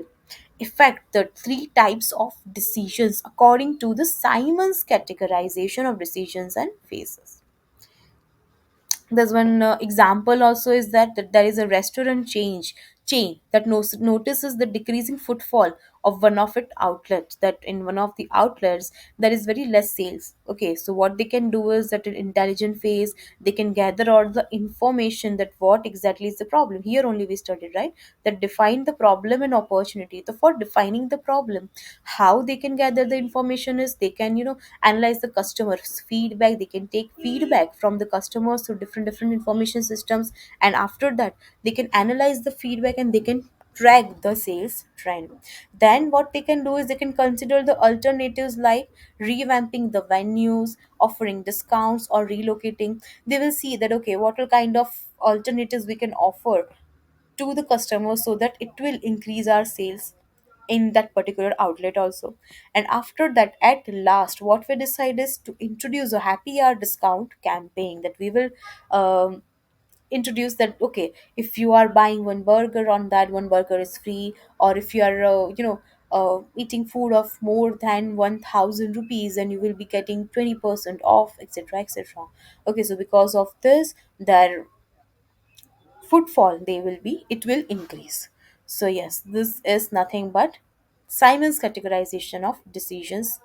affect the three types of decisions according to the Simon's categorization of decisions and phases. There's one example also is that there is a restaurant chain that notices the decreasing footfall of one of its outlets, that in one of the outlets there is very less sales. Okay, so what they can do is that in intelligent phase they can gather all the information that what exactly is the problem. Here only we studied, right, that define the problem and opportunity. So for defining the problem, how they can gather the information is they can analyze the customers feedback. They can take feedback from the customers through different information systems, and after that they can analyze the feedback and they can track the sales trend. Then what they can do is they can consider the alternatives like revamping the venues, offering discounts, or relocating. They will see that, okay, what are kind of alternatives we can offer to the customer so that it will increase our sales in that particular outlet also. And after that, at last, what we decide is to introduce a happy hour discount campaign, that we will introduce that, okay, if you are buying one burger, on that one burger is free, or if you are eating food of more than 1000 rupees, and you will be getting 20% off, etc., etc. Okay, so because of this, their footfall, they will be it will increase. So yes, this is nothing but Simon's categorization of decisions.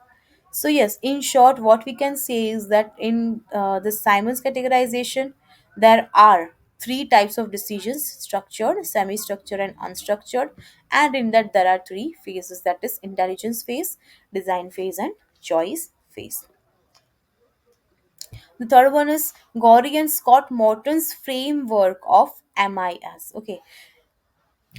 So yes, in short, what we can say is that in the Simon's categorization, there are three types of decisions: structured, semi-structured, and unstructured. And in that there are three phases, that is intelligence phase, design phase, and choice phase. The third one is Gorey and Scott Morton's framework of MIS. Okay,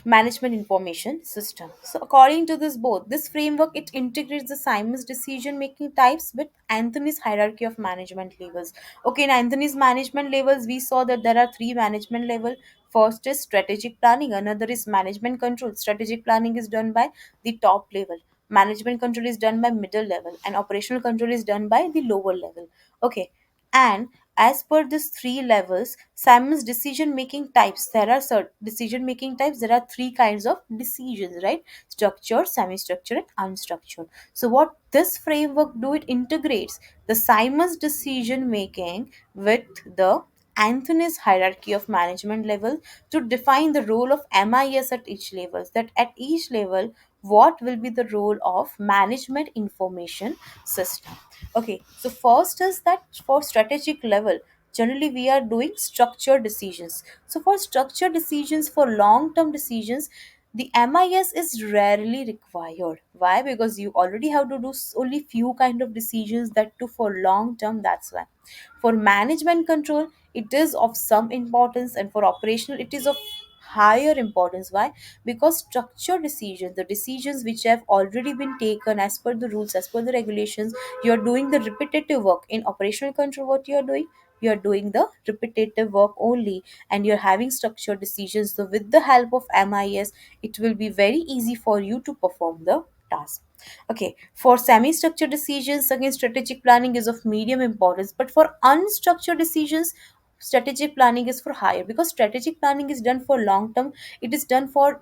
management information system. So according to this both, this framework it integrates the Simon's decision making types with Anthony's hierarchy of management levels. Okay, in Anthony's management levels we saw that there are three management level. First is strategic planning, another is management control. Strategic planning is done by the top level, management control is done by middle level, and operational control is done by the lower level. Okay, and as per these three levels, Simon's decision making types, there are decision making types, there are three kinds of decisions, right? Structured, semi structured, and unstructured. So what this framework do, it integrates the Simon's decision making with the Anthony's hierarchy of management level to define the role of MIS at each level. That at each level, what will be the role of management information system? Okay, so first is that for strategic level, generally we are doing structured decisions. So for structured decisions, for long term decisions, the MIS is rarely required. Why? Because you already have to do only few kind of decisions, that too for long term. That's why. For management control, it is of some importance, and for operational, it is of higher importance. Why? Because structured decisions, the decisions which have already been taken as per the rules, as per the regulations, you're doing the repetitive work. In operational control, what you're doing, you're doing the repetitive work only, and you're having structured decisions. So with the help of MIS, it will be very easy for you to perform the task. Okay, for semi-structured decisions, again, strategic planning is of medium importance, but for unstructured decisions, strategic planning is for higher, because strategic planning is done for long term. It is done for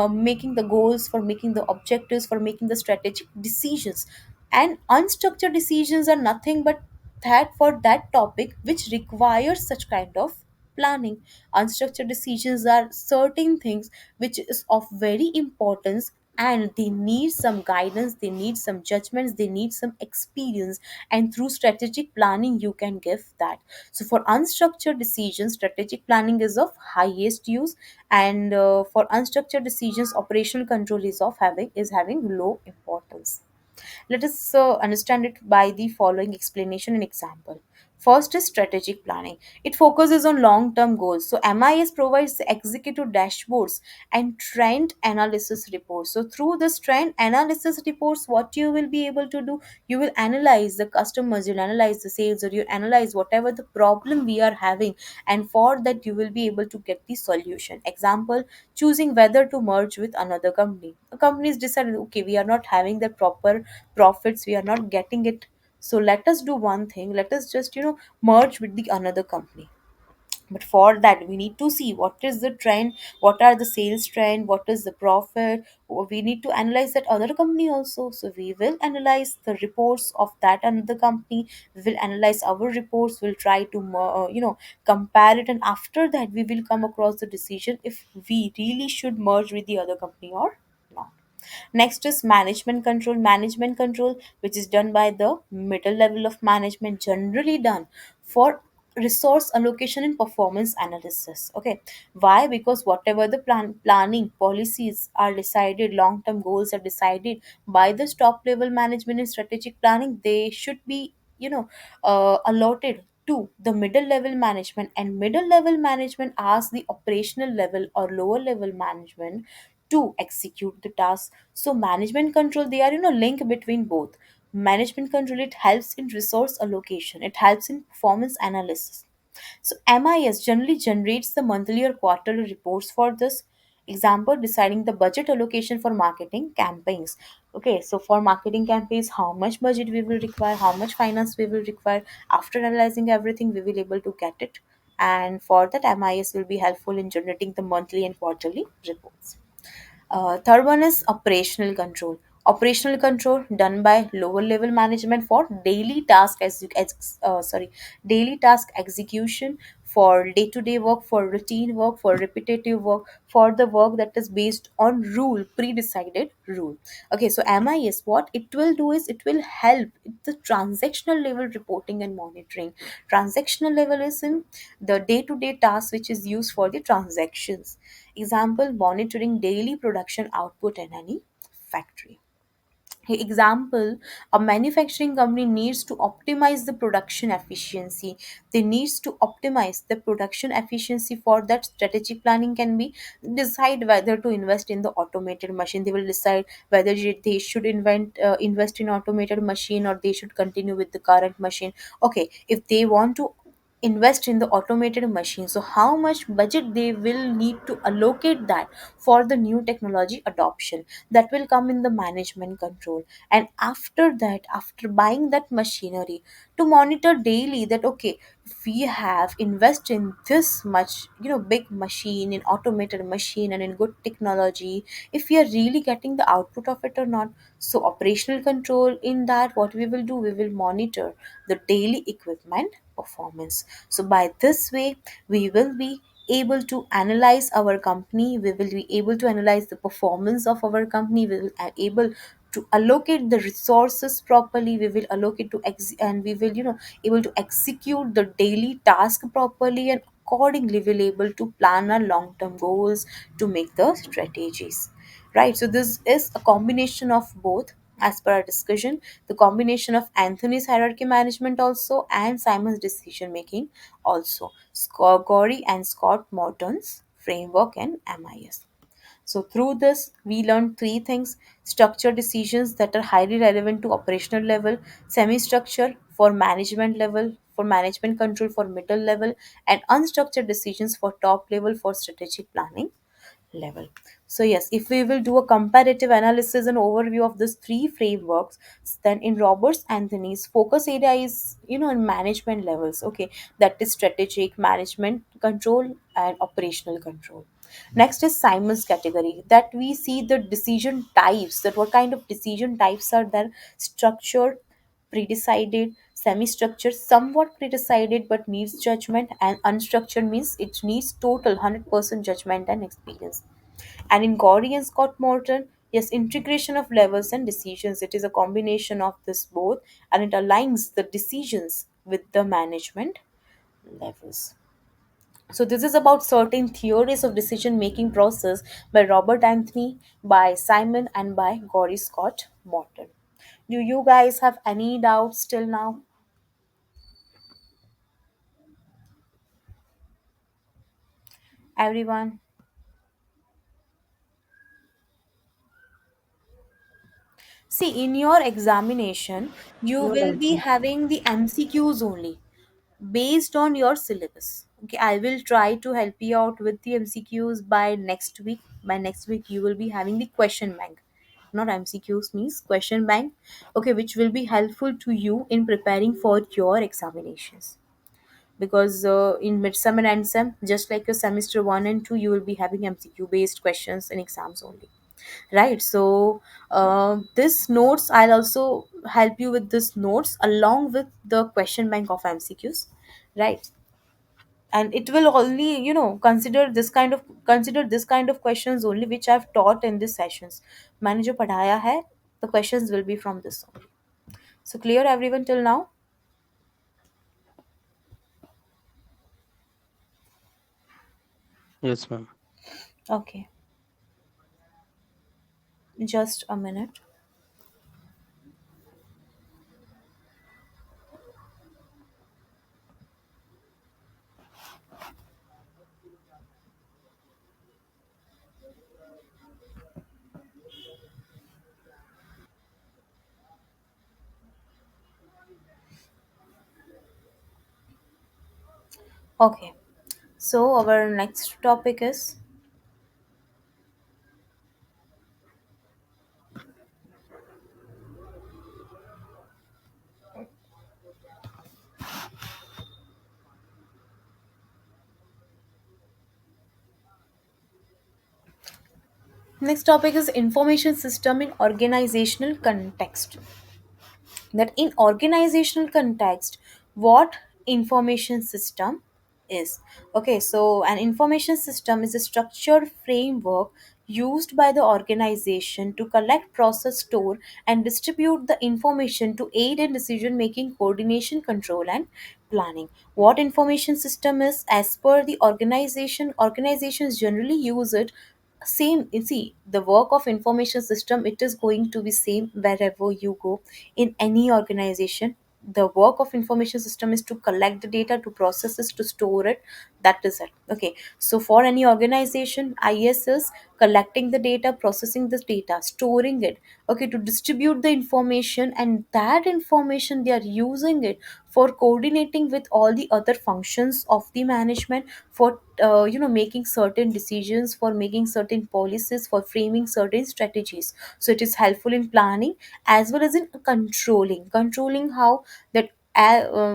making the goals, for making the objectives, for making the strategic decisions. And unstructured decisions are nothing but that for that topic which requires such kind of planning. Unstructured decisions are certain things which is of very importance, and they need some guidance, they need some judgments, they need some experience, and through strategic planning you can give that. So for unstructured decisions, strategic planning is of highest use, and for unstructured decisions, operational control is having low importance. Let us understand it by the following explanation and example. First is strategic planning. It focuses on long term goals. So, MIS provides the executive dashboards and trend analysis reports. So, through this trend analysis reports, what you will be able to do, you will analyze the customers, you'll analyze the sales, or you analyze whatever the problem we are having, and for that, you will be able to get the solution. Example, choosing whether to merge with another company. The companies decided, okay, we are not having the proper profits, we are not getting it, so let us do one thing, let us just merge with the another company. But for that we need to see what is the trend, what are the sales trend, what is the profit. We need to analyze that other company also, so we will analyze the reports of that another company, we will analyze our reports, we'll try to compare it, and after that we will come across the decision if we really should merge with the other company or not. Next is management control. Management control, which is done by the middle level of management, generally done for resource allocation and performance analysis. Okay, why? Because whatever the planning policies are decided, long term goals are decided by the top level management in strategic planning, they should be allotted to the middle level management, and middle level management asks the operational level or lower level management to execute the task. So management control, they are link between both. Management control, it helps in resource allocation, it helps in performance analysis. So MIS generally generates the monthly or quarterly reports for this. Example, deciding the budget allocation for marketing campaigns. Okay, so for marketing campaigns, how much budget we will require, how much finance we will require. After analyzing everything, we will able to get it. And for that, MIS will be helpful in generating the monthly and quarterly reports. Third one is operational control. Operational control done by lower level management for daily task execution, for day to day work, for routine work, for repetitive work, for the work that is based on rule, pre-decided rule. Okay, so MIS, what it will do is it will help the transactional level reporting and monitoring. Transactional level is in the day to day task which is used for the transactions. Example, monitoring daily production output in any factory. Example, a manufacturing company needs to optimize the production efficiency. They needs to optimize the production efficiency. For that, strategic planning can be decide whether to invest in the automated machine. They will decide whether they should invest in automated machine, or they should continue with the current machine. Okay, if they want to invest in the automated machine, so how much budget they will need to allocate that for the new technology adoption, that will come in the management control. And after that, after buying that machinery, to monitor daily that, okay, if we have invested in this much big machine, in automated machine and in good technology, if we are really getting the output of it or not. So operational control, in that what we will do, we will monitor the daily equipment performance. So by this way, we will be able to analyze our company, we will be able to analyze the performance of our company, we will able to allocate the resources properly, we will allocate to and we will able to execute the daily task properly, and accordingly we'll able to plan our long term goals, to make the strategies, right? So this is a combination of both. As per our discussion, the combination of Anthony's hierarchy management also, and Simon's decision making also, Gorey and Scott Morton's framework and MIS. So through this, we learned three things: structured decisions that are highly relevant to operational level, semi-structure for management level, for management control for middle level, and unstructured decisions for top level for strategic planning level. So yes, if we will do a comparative analysis and overview of these three frameworks, then in Roberts Anthony's focus area is in management levels. Okay, that is strategic, management control, and operational control. Next is Simon's category, that we see the decision types, that what kind of decision types are there: structured, pre-decided, Semi-structured somewhat pre-decided but needs judgment, and unstructured means it needs total 100% judgment and experience. And in Gauri and Scott Morton, yes, integration of levels and decisions. It is a combination of this both, and it aligns the decisions with the management levels. So this is about certain theories of decision making process by Robert Anthony, by Simon, and by Gauri Scott Morton. Do you guys have any doubts till now? Everyone? See, in your examination, you No will doubt, be ma'am. having the MCQs only based on your syllabus. Okay, I will try to help you out with the MCQs by next week. By next week, you will be having the question bank. Not MCQs means question bank. Okay, which will be helpful to you in preparing for your examinations. Because in midsem and endsem, just like your semester 1 and 2, you will be having MCQ based questions and exams only, right? So this notes, I'll also help you with this notes along with the question bank of MCQs, right? And it will only, consider this kind of questions only which I've taught in these sessions. मैंने जो पढ़ाया है, the questions will be from this only. So clear everyone till now? Yes, ma'am. Okay, just a minute. Okay, so our next topic is, information system in organizational context. That in organizational context, what information system is. Okay, so an information system is a structured framework used by the organization to collect, process, store, and distribute the information to aid in decision making, coordination, control, and planning. What information system is, as per the organization, organizations generally use it same. You see, the work of information system, it is going to be same wherever you go in any organization. The work of information system is to collect the data, to process it, to store it. That is it. Okay, so for any organization, is collecting the data, processing this data, storing it, okay, to distribute the information, and that information they are using it for coordinating with all the other functions of the management, for making certain decisions, for making certain policies, for framing certain strategies. So it is helpful in planning as well as in controlling how that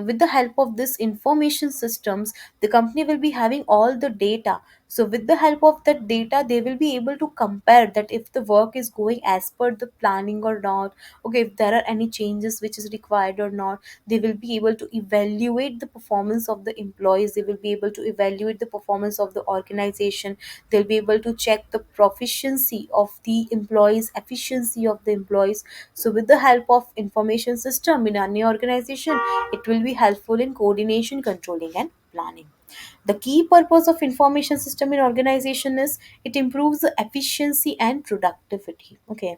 with the help of this information systems, the company will be having all the data. So with the help of that data, they will be able to compare that if the work is going as per the planning or not. Okay, if there are any changes which is required or not, they will be able to evaluate the performance of the employees, they will be able to evaluate the performance of the organization, they'll be able to check the proficiency of the employees, efficiency of the employees. So with the help of information system in any organization, it will be helpful in coordination, controlling, and planning. The key purpose of information system in organization is it improves the efficiency and productivity. Okay,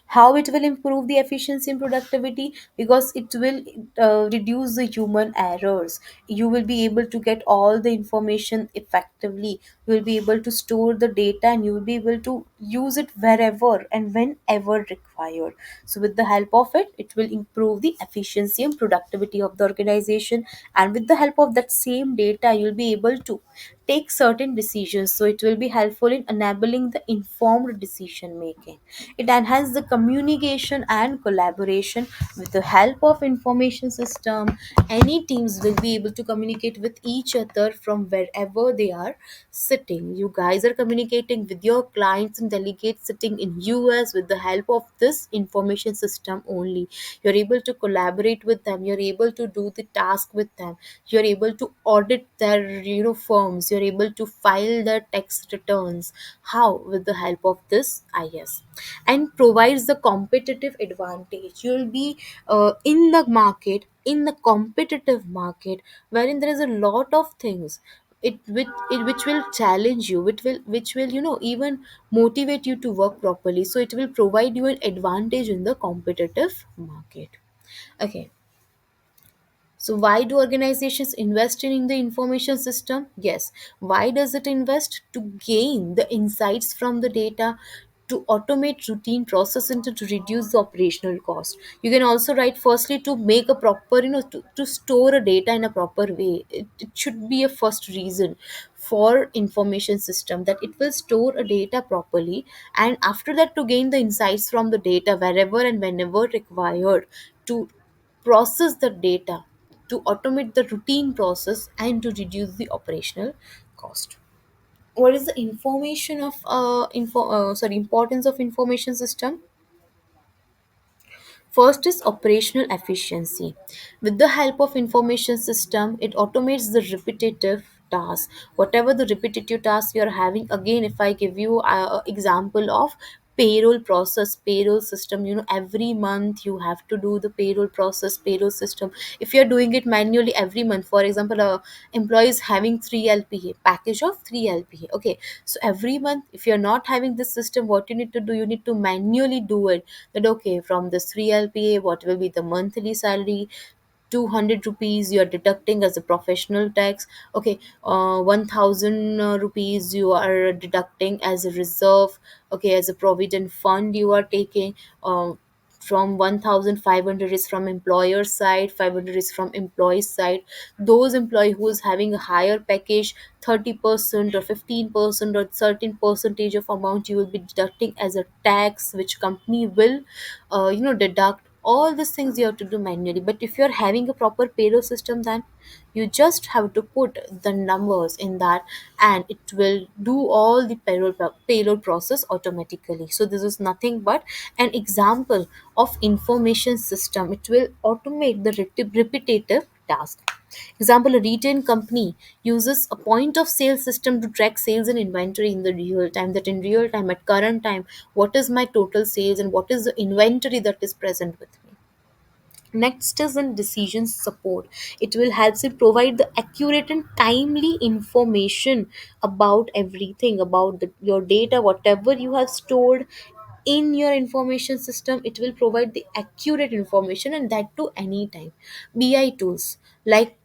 how it will improve the efficiency and productivity? Because it will reduce the human errors. You will be able to get all the information effectively, you will be able to store the data, and you will be able to use it wherever and whenever required. So with the help of it, it will improve the efficiency and productivity of the organization. And with the help of that same data, you'll be able to take certain decisions. So it will be helpful in enabling the informed decision making. It enhances the communication and collaboration. With the help of information system, any teams will be able to communicate with each other from wherever they are sitting. You guys are communicating with your clients and delegates sitting in US. With the help of this information system only, you're able to collaborate with them, you're able to do the task with them, you're able to audit their firms, you're able to file their tax returns. How? With the help of this is, and provides the competitive advantage. You'll be in the market, in the competitive market, wherein there is a lot of things, which will challenge you, which will even motivate you to work properly. So it will provide you an advantage in the competitive market. Okay, so why do organizations invest in the information system? Yes. Why does it invest? To gain the insights from the data, to automate routine process, and to reduce the operational cost. You can also write firstly to make a proper, to store a data in a proper way. It should be a first reason for information system, that it will store a data properly, and after that to gain the insights from the data wherever and whenever required, to process the data, to automate the routine process, and to reduce the operational cost. What is the information of importance of information system? First is operational efficiency. With the help of information system, it automates the repetitive tasks. Whatever the repetitive tasks you are having, again, if I give you a example of payroll process, payroll system, every month you have to do the payroll process, payroll system. If you're doing it manually every month, for example, a employee is having 3 LPA package of 3 LPA. Okay, so every month, if you're not having this system, what you need to do, you need to manually do it. That okay, from this 3 LPA, what will be the monthly salary? 200 rupees you are deducting as a professional tax. Okay, 1000 rupees you are deducting as a reserve. Okay, as a provident fund you are taking. From 1500 is from employer side, 500 is from employee side. Those employee who is having a higher package, 30% or 15% or certain percentage of amount you will be deducting as a tax, which company will deduct. All these things you have to do manually. But if you're having a proper payroll system, then you just have to put the numbers in that, and it will do all the payroll process automatically. So this is nothing but an example of information system. It will automate the repetitive task. Example, a retail company uses a point of sale system to track sales and inventory in the real time. That in real time, at current time, what is my total sales and what is the inventory that is present with me. Next is in decision support. It will help you provide the accurate and timely information about everything, about your data, whatever you have stored in your information system. It will provide the accurate information, and that to any time. BI tools like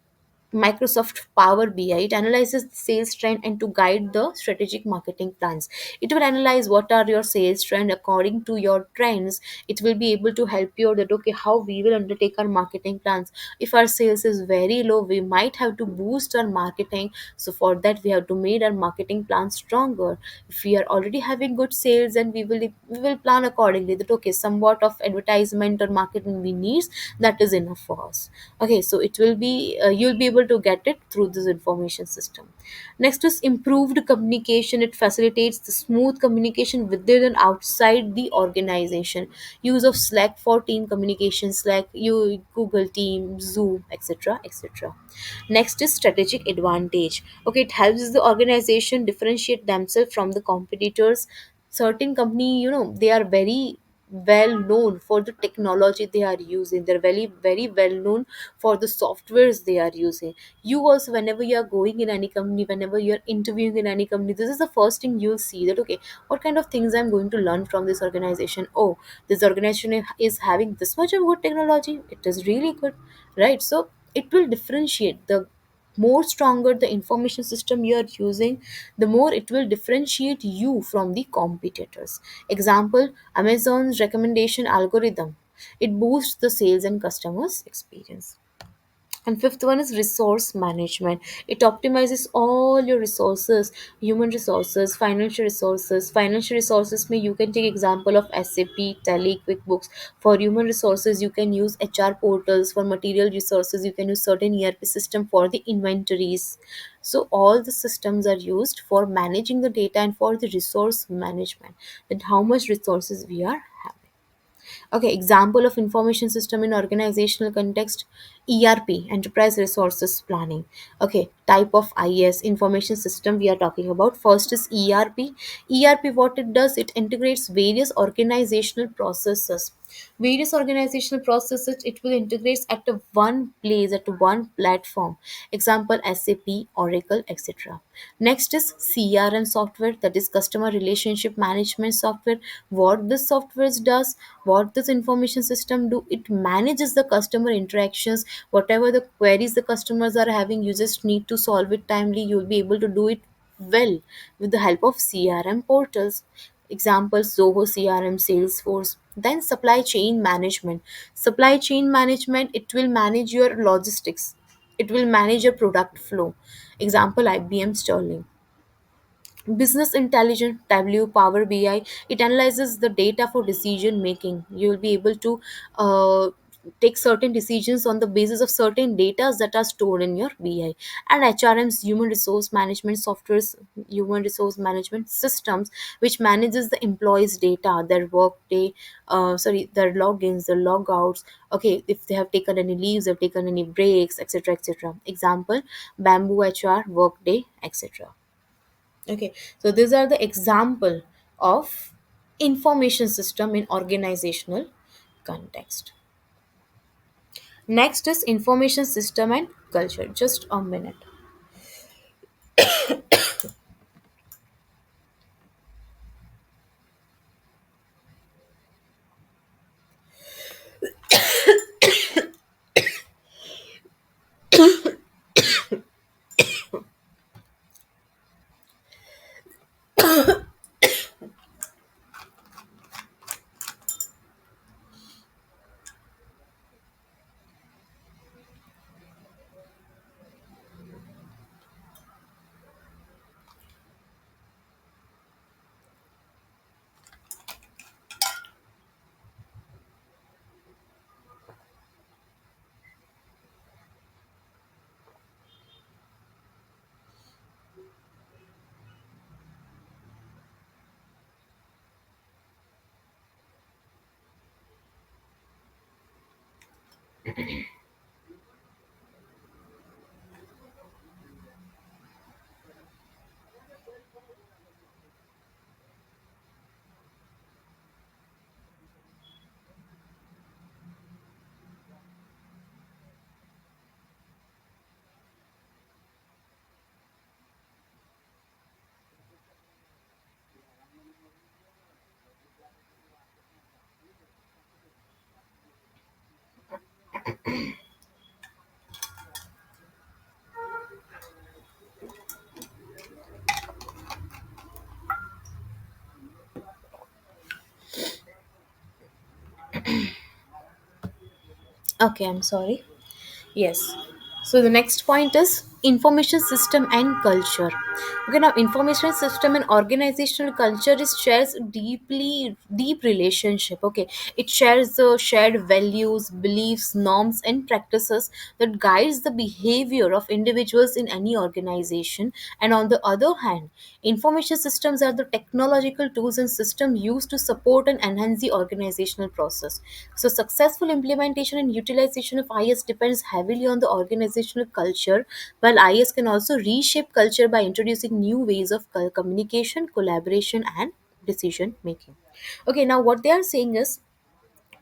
Microsoft Power BI, it analyzes the sales trend and to guide the strategic marketing plans. It will analyze what are your sales trend. According to your trends, it will be able to help you that okay, how we will undertake our marketing plans. If our sales is very low, we might have to boost our marketing. So for that, we have to make our marketing plan stronger. If we are already having good sales, and we will plan accordingly, that okay, somewhat of advertisement or marketing we need, that is enough for us. Okay, so it will be you'll be able to get it through this information system. Next is improved communication. It facilitates the smooth communication within and outside the organization. Use of Slack for team communication, Slack, you Google Team, Zoom, etc, etc. Next is strategic advantage. Okay, it helps the organization differentiate themselves from the competitors. Certain company, they are very well known for the technology they are using. They're very very well known for the softwares they are using. You also, whenever you are going in any company, whenever you are interviewing in any company, this is the first thing you'll see, that okay, what kind of things I'm going to learn from this organization. Oh, this organization is having this much of good technology, it is really good, right? So it will differentiate. The more stronger the information system you are using, the more it will differentiate you from the competitors. Example, Amazon's recommendation algorithm, it boosts the sales and customers experience. And fifth one is resource management. It optimizes all your resources, human resources, financial resources. Financial resources may you can take example of SAP, Tele, QuickBooks. For human resources, you can use HR portals. For material resources, you can use certain ERP system for the inventories. So all the systems are used for managing the data and for the resource management. That how much resources we are having. Okay, example of information system in organizational context: ERP, enterprise resources planning. Okay, type of IS information system we are talking about. First is ERP. ERP, what it does, it integrates various organizational processes. Various organizational processes it will integrate at a one place, at one platform. Example SAP, Oracle, etc. Next is CRM software, that is customer relationship management software. What this software does, what this information system do, it manages the customer interactions. Whatever the queries the customers are having, you just need to solve it timely. You'll be able to do it well with the help of CRM portals. Examples: Zoho CRM, Salesforce. Then supply chain management. Supply chain management, it will manage your logistics. It will manage your product flow. Example: IBM Sterling. Business intelligence, W, Power BI, it analyzes the data for decision making. You will be able to take certain decisions on the basis of certain data that are stored in your BI. And HRMs, human resource management softwares, human resource management systems, which manages the employees data, their work day, their logins, their logouts. Okay, if they have taken any leaves, have taken any breaks, etc., etc. Example: Bamboo HR, Workday, etc. Okay, so these are the example of information system in organizational context. Next is information system and culture. Just a minute. Okay, I'm sorry. Yes. So the next point is information system and culture. Okay, now information system and organizational culture is shares deep relationship. Okay, it shares the shared values, beliefs, norms, and practices that guides the behavior of individuals in any organization. And on the other hand, information systems are the technological tools and systems used to support and enhance the organizational process. So, successful implementation and utilization of IS depends heavily on the organizational culture, while IS can also reshape culture by introducing new ways of communication, collaboration, and decision making. Okay, now what they are saying is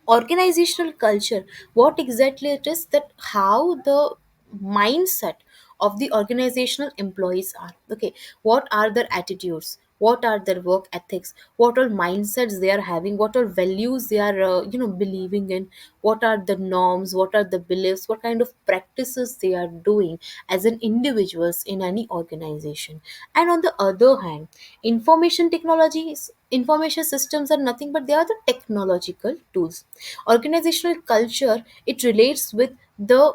organizational culture. What exactly it is, that how the mindset of the organizational employees are. Okay, what are their attitudes, what are their work ethics, what are mindsets they are having, what are values they are believing in, what are the norms, what are the beliefs, what kind of practices they are doing as an individuals in any organization. And on the other hand, information systems are nothing but they are the technological tools. Organizational culture, it relates with the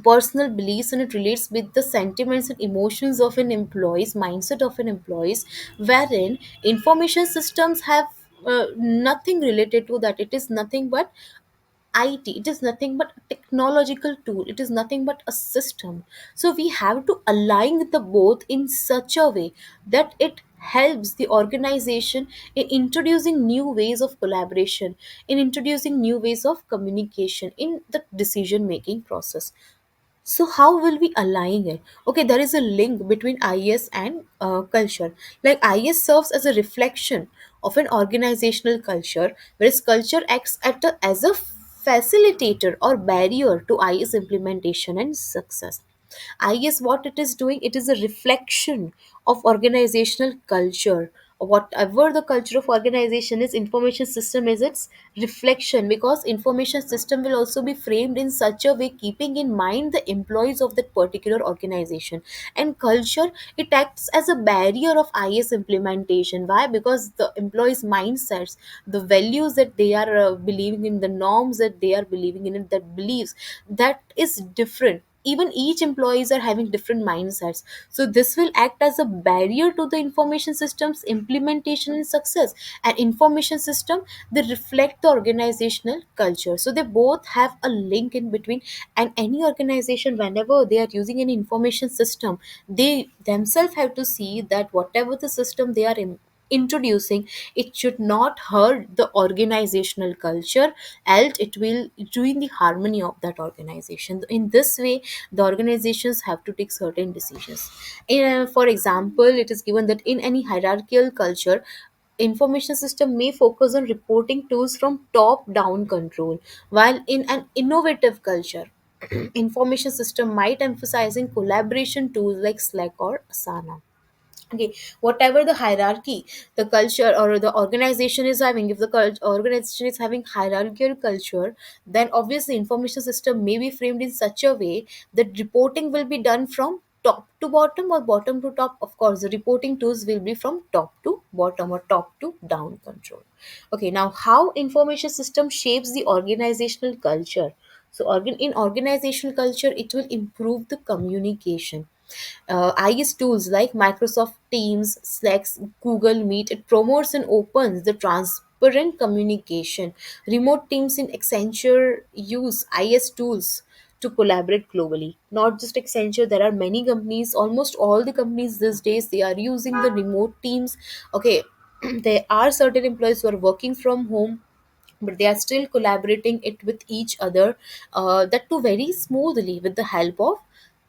personal beliefs, and it relates with the sentiments and emotions of an employee's mindset of an employees, wherein information systems have nothing related to that. It is nothing but IT. It is nothing but a technological tool. It is nothing but a system. So we have to align the both in such a way that it helps the organization in introducing new ways of collaboration, in introducing new ways of communication in the decision making process. So how will we align it? Okay, there is a link between IS and culture. Like IS serves as a reflection of an organizational culture, whereas culture acts as a facilitator or barrier to IS implementation and success. I guess what it is doing, it is a reflection of organizational culture. Whatever the culture of organization is, information system is its reflection, because information system will also be framed in such a way keeping in mind the employees of that particular organization. And culture, it acts as a barrier of IS implementation. Why? Because the employees mindsets, the values that they are believing in, the norms that they are believing in, that beliefs, that is different. Even each employees are having different mindsets, so this will act as a barrier to the information systems implementation and success. And information system, they reflect the organizational culture, so they both have a link in between. And any organization, whenever they are using an information system, they themselves have to see that whatever the system they are introducing, it should not hurt the organizational culture, else it will ruin the harmony of that organization. In this way, the organizations have to take certain decisions. For example, it is given that in any hierarchical culture, information system may focus on reporting tools from top down control, while in an innovative culture, information system might emphasizing collaboration tools like Slack or Asana. Okay, whatever the hierarchy the culture or the organization is having, if the organization is having hierarchical culture, then obviously information system may be framed in such a way that reporting will be done from top to bottom or bottom to top. Of course, the reporting tools will be from top to bottom or top to down control. Okay, now how information system shapes the organizational culture. So in organizational culture, it will improve the communication. I use tools like Microsoft Teams, Slack, Google Meet. It promotes and opens the transparent communication. Remote teams in Accenture use IS tools to collaborate globally. Not just Accenture, there are many companies, almost all the companies these days, they are using the remote teams. Okay, there are certain employees who are working from home, but they are still collaborating it with each other, that too very smoothly with the help of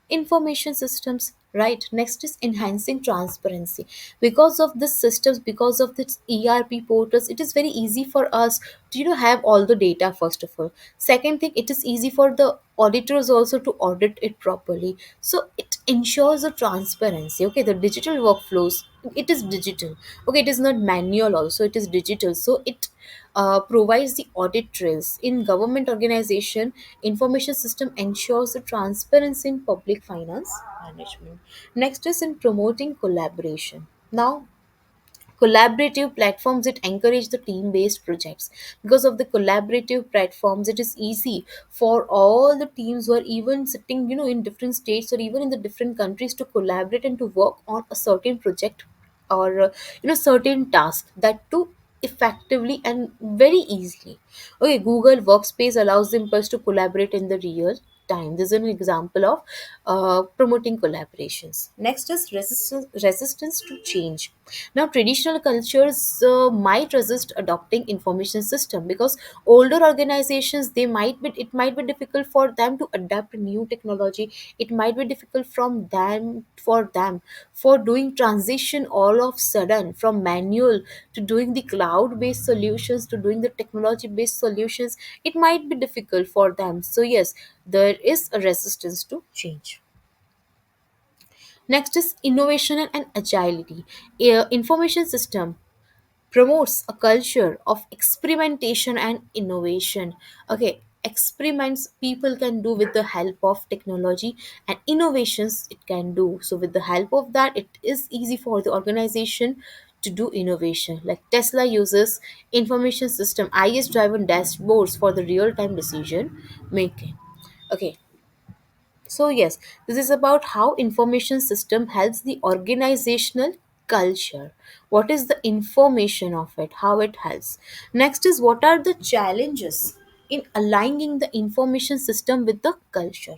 information systems. Right, next is enhancing transparency. Because of this systems, because of this ERP portals, it is very easy for us to have all the data. First of all, second thing, it is easy for the auditors also to audit it properly, so it ensures the transparency. Okay, the digital workflows, it is digital. Okay, it is not manual, also it is digital, so it provides the audit trails. In government organization, information system ensures the transparency in public finance management. Next is in promoting collaboration. Now, collaborative platforms, it encourage the team based projects. Because of the collaborative platforms, it is easy for all the teams who are even sitting in different states or even in the different countries to collaborate and to work on a certain project or certain task, that too effectively and very easily. Okay, Google Workspace allows the employees to collaborate in the real time. This is an example of promoting collaborations. Next is resistance to change. Now, traditional cultures might resist adopting information system, because older organizations, they might be it might be difficult for them to adapt new technology. It might be difficult for them for doing transition all of sudden from manual to doing the cloud based solutions to doing the technology based solutions. It might be difficult for them. So yes, there is a resistance to change. Next is innovation and agility. Information system promotes a culture of experimentation and innovation. Okay, experiments people can do with the help of technology, and innovations it can do. So with the help of that, it is easy for the organization to do innovation. Like Tesla uses information system IS driven dashboards for the real time decision making. Okay, So yes, this is about how information system helps the organizational culture. What is the information of it, how it helps. Next is, what are the challenges in aligning the information system with the culture.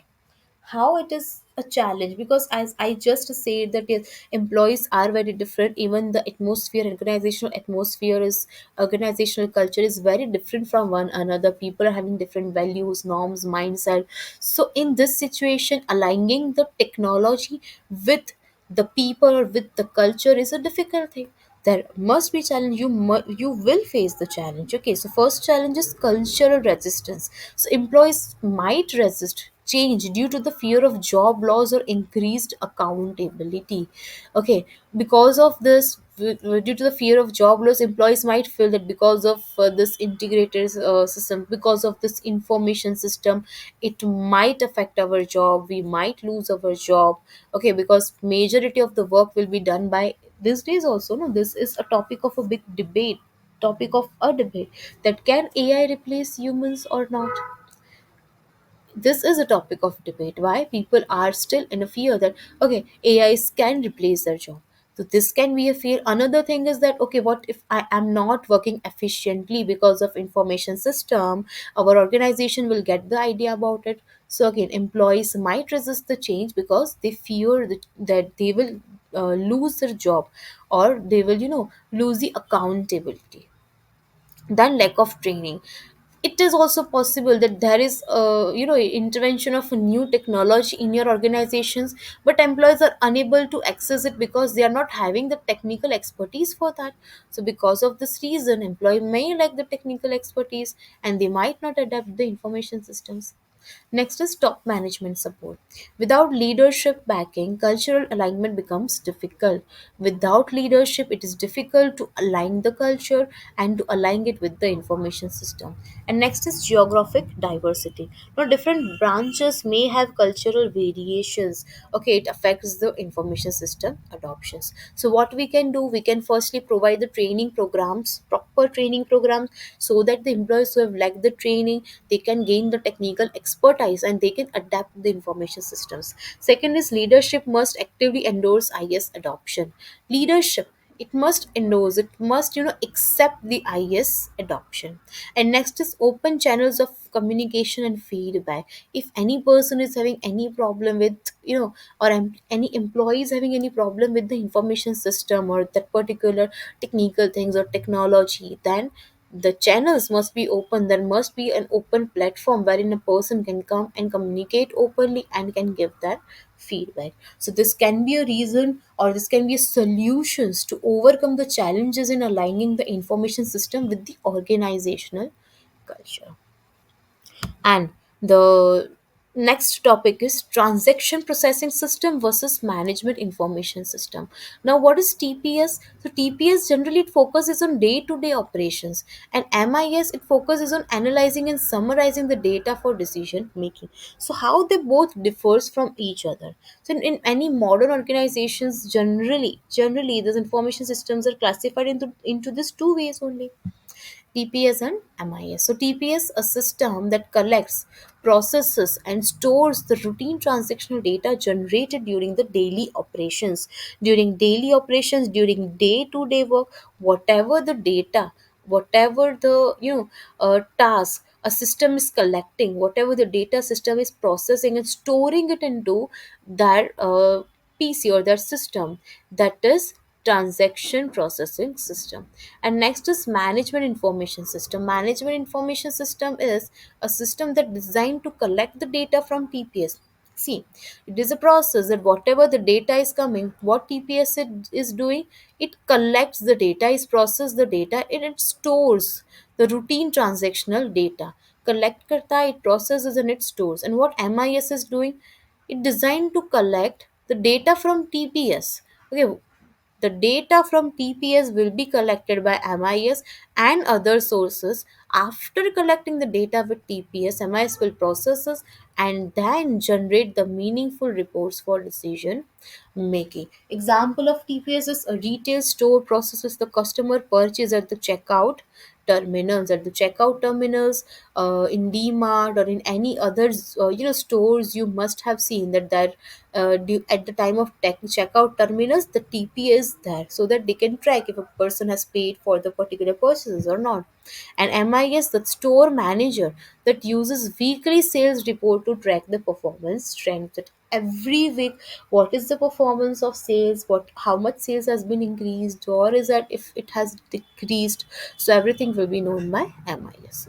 How it is a challenge, because as I just said that yes, employees are very different. Even the atmosphere, organizational atmosphere is, organizational culture is very different from one another. People are having different values, norms, mindset. So in this situation, aligning the technology with the people or with the culture is a difficult thing. There must be challenge. You will face the challenge. Okay, so first challenge is cultural resistance. So employees might resist change due to the fear of job loss or increased accountability. Okay, because of this, due to the fear of job loss, employees might feel that because of this integrated system, because of this information system, it might affect our job, we might lose our job. Okay, because majority of the work will be done by, these days also, no, this is a topic of a big debate, topic of a debate, that can AI replace humans or not. This is a topic of debate, why people are still in a fear that okay, ais can replace their job. So this can be a fear. Another thing is that okay, what if I am not working efficiently because of information system, our organization will get the idea about it. So again, employees might resist the change because they fear that they will lose their job, or they will lose the accountability. Then lack of training. It is also possible that there is intervention of a new technology in your organizations, but employees are unable to access it because they are not having the technical expertise for that. So because of this reason, employee may lack the technical expertise and they might not adapt the information systems. Next is top management support. Without leadership backing, cultural alignment becomes difficult. Without leadership, it is difficult to align the culture and to align it with the information system. And next is geographic diversity. Now, different branches may have cultural variations. Okay, it affects the information system adoptions. So, what we can do, we can firstly provide the training programs, proper training programs, so that the employees who have lacked the training, they can gain the technical expertise and they can adapt the information systems. Second is, leadership must actively endorse is adoption. Leadership, it must endorse, it must accept the is adoption. And next is open channels of communication and feedback. If any person is having any problem with or any employee is having any problem with the information system or that particular technical things or technology, then the channels must be open. There must be an open platform wherein a person can come and communicate openly and can give that feedback. So this can be a reason, or this can be solutions to overcome the challenges in aligning the information system with the organizational culture. And the next topic is transaction processing system versus management information system. Now, what is TPS? So, TPS generally it focuses on day to day operations, and MIS it focuses on analyzing and summarizing the data for decision making. So, how they both differs from each other. So, in any modern organizations, generally, these information systems are classified into these two ways only: TPS and MIS. So TPS, a system that collects, processes, and stores the routine transactional data generated during the daily operations. During day-to-day work, whatever the data, whatever the task a system is collecting, whatever the data system is processing and storing it into that PC or their system, that is transaction processing system. And next is management information system. Management information system is a system that designed to collect the data from TPS. See, it is a process that whatever the data is coming, what TPS is doing, it collects the data, is process the data, and it stores the routine transactional data. Collect karta, it processes and it stores. And what MIS is doing, it designed to collect the data from TPS. Okay, the data from TPS will be collected by MIS and other sources. After collecting the data with TPS, MIS will process it and then generate the meaningful reports for decision making. Example of TPS is: a retail store processes the customer purchase at the checkout. terminals, at the checkout terminals, in DMart or in any other stores. You must have seen that at the time of checkout terminals, the TP is there so that they can track if a person has paid for the particular purchases or not. And MIS, the store manager, that uses weekly sales report to track the performance trend, that every week what is the performance of sales, what how much sales has been increased, or is that if it has decreased. So everything will be known by MIS.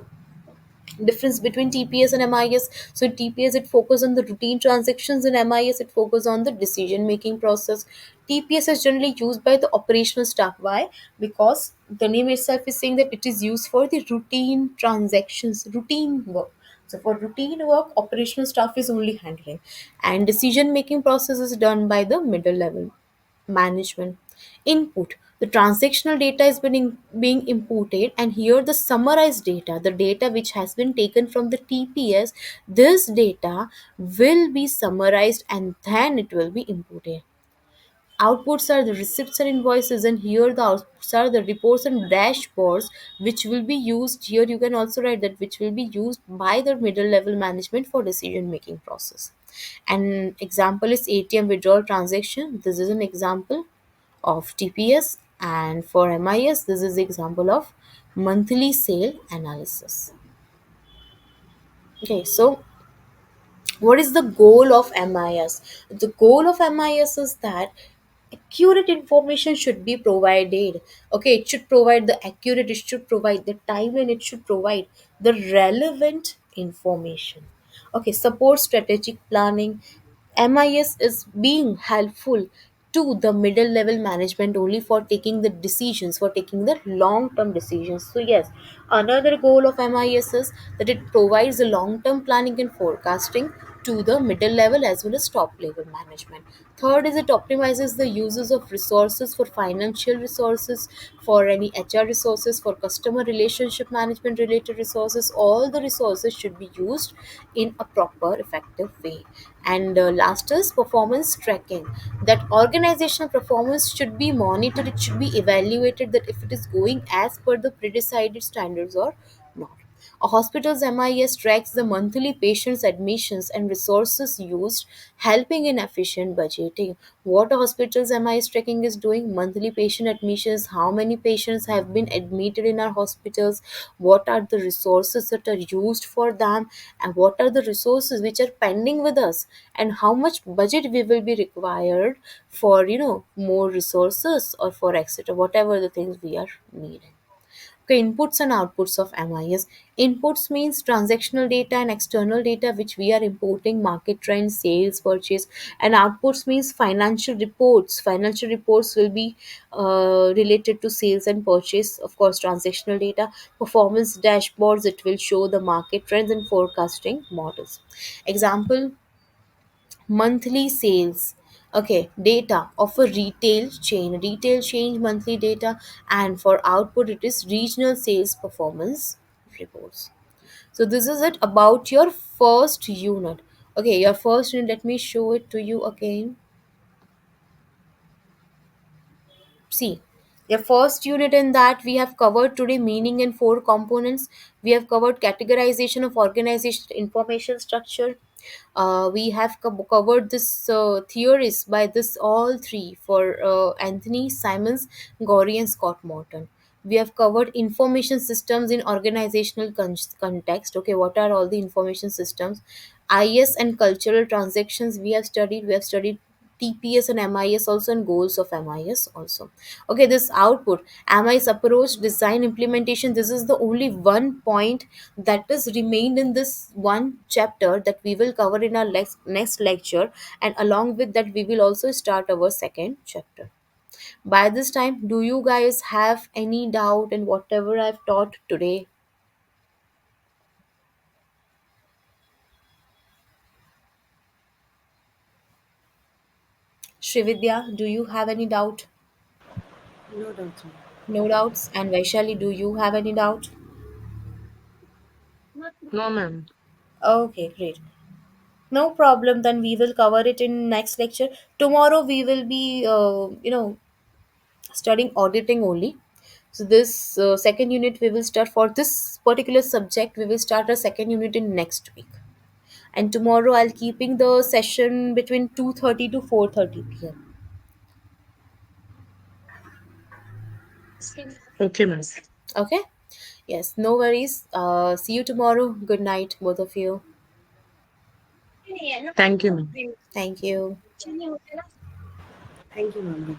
Difference between TPS and MIS. So in TPS it focuses on the routine transactions, in MIS it focuses on the decision making process. TPS is generally used by the operational staff. Why? Because the name itself is saying that it is used for the routine transactions, routine work. So for routine work, operational staff is only handling, and decision making process is done by the middle level management. Input, the transactional data is being inputted, and here the summarized data, the data which has been taken from the TPS, this data will be summarized and then it will be inputted. Outputs are the receipts and invoices, and here the outputs are the reports and dashboards, which will be used here. You can also write that which will be used by the middle level management for decision making process. An example is ATM withdrawal transaction. This is an example of TPS, and for MIS, this is the example of monthly sale analysis. Okay, so what is the goal of MIS? The goal of MIS is that accurate information should be provided. Okay, it should provide the accurate, it should provide the time, and it should provide the relevant information. Okay, support strategic planning. MIS is being helpful to the middle level management only for taking the decisions, for taking the long term decisions. So yes, another goal of MIS is that it provides the long term planning and forecasting to the middle level as well as top level management. Third is it optimizes the uses of resources, for financial resources, for any HR resources, for customer relationship management related resources. All the resources should be used in a proper effective way. And last is performance tracking, that organizational performance should be monitored, it should be evaluated, that if it is going as per the pre-decided standards or not. A hospital's MIS tracks the monthly patients' admissions and resources used, helping in efficient budgeting. What a hospital's MIS tracking is doing: monthly patient admissions, how many patients have been admitted in our hospitals, what are the resources that are used for them, and what are the resources which are pending with us, and how much budget we will be required for more resources or for etc, whatever the things we are needing. Okay, inputs and outputs of MIS. Inputs means transactional data and external data which we are importing, market trends, sales, purchase, and outputs means financial reports. Financial reports will be related to sales and purchase, of course, transactional data, performance dashboards. It will show the market trends and forecasting models. Example: monthly sales, okay, data of a retail chain monthly data, and for output it is regional sales performance reports. So this is it about your first unit. Okay, your first unit, let me show it to you again. See, the first unit in that we have covered today meaning and four components. We have covered categorization of organization information structure. We have covered this theories by this all three for Anthony Simons, Gorey, and Scott Morton. We have covered information systems in organizational context. Okay, what are all the information systems? IS and cultural transactions we have studied. We have studied TPS and MIS also, and goals of MIS also. Okay, this output, MIS approach, design, implementation. This is the only one point that is remained in this one chapter that we will cover in our next lecture, and along with that we will also start our second chapter. By this time, do you guys have any doubt in whatever I've taught today? Srividya, do you have any doubt? No doubts, ma'am. No doubts. And Vaishali, do you have any doubt? No, ma'am. Okay, great. No problem. Then we will cover it in next lecture. Tomorrow we will be, studying auditing only. So this second unit we will start for this particular subject. We will start a second unit in next week. And tomorrow I'll keeping the session between 2:30 to 4:30 p.m. Okay, ma'am. Okay? Yes, no worries. See you tomorrow. Good night, both of you. Thank you, ma'am. Thank you. Thank you, ma'am.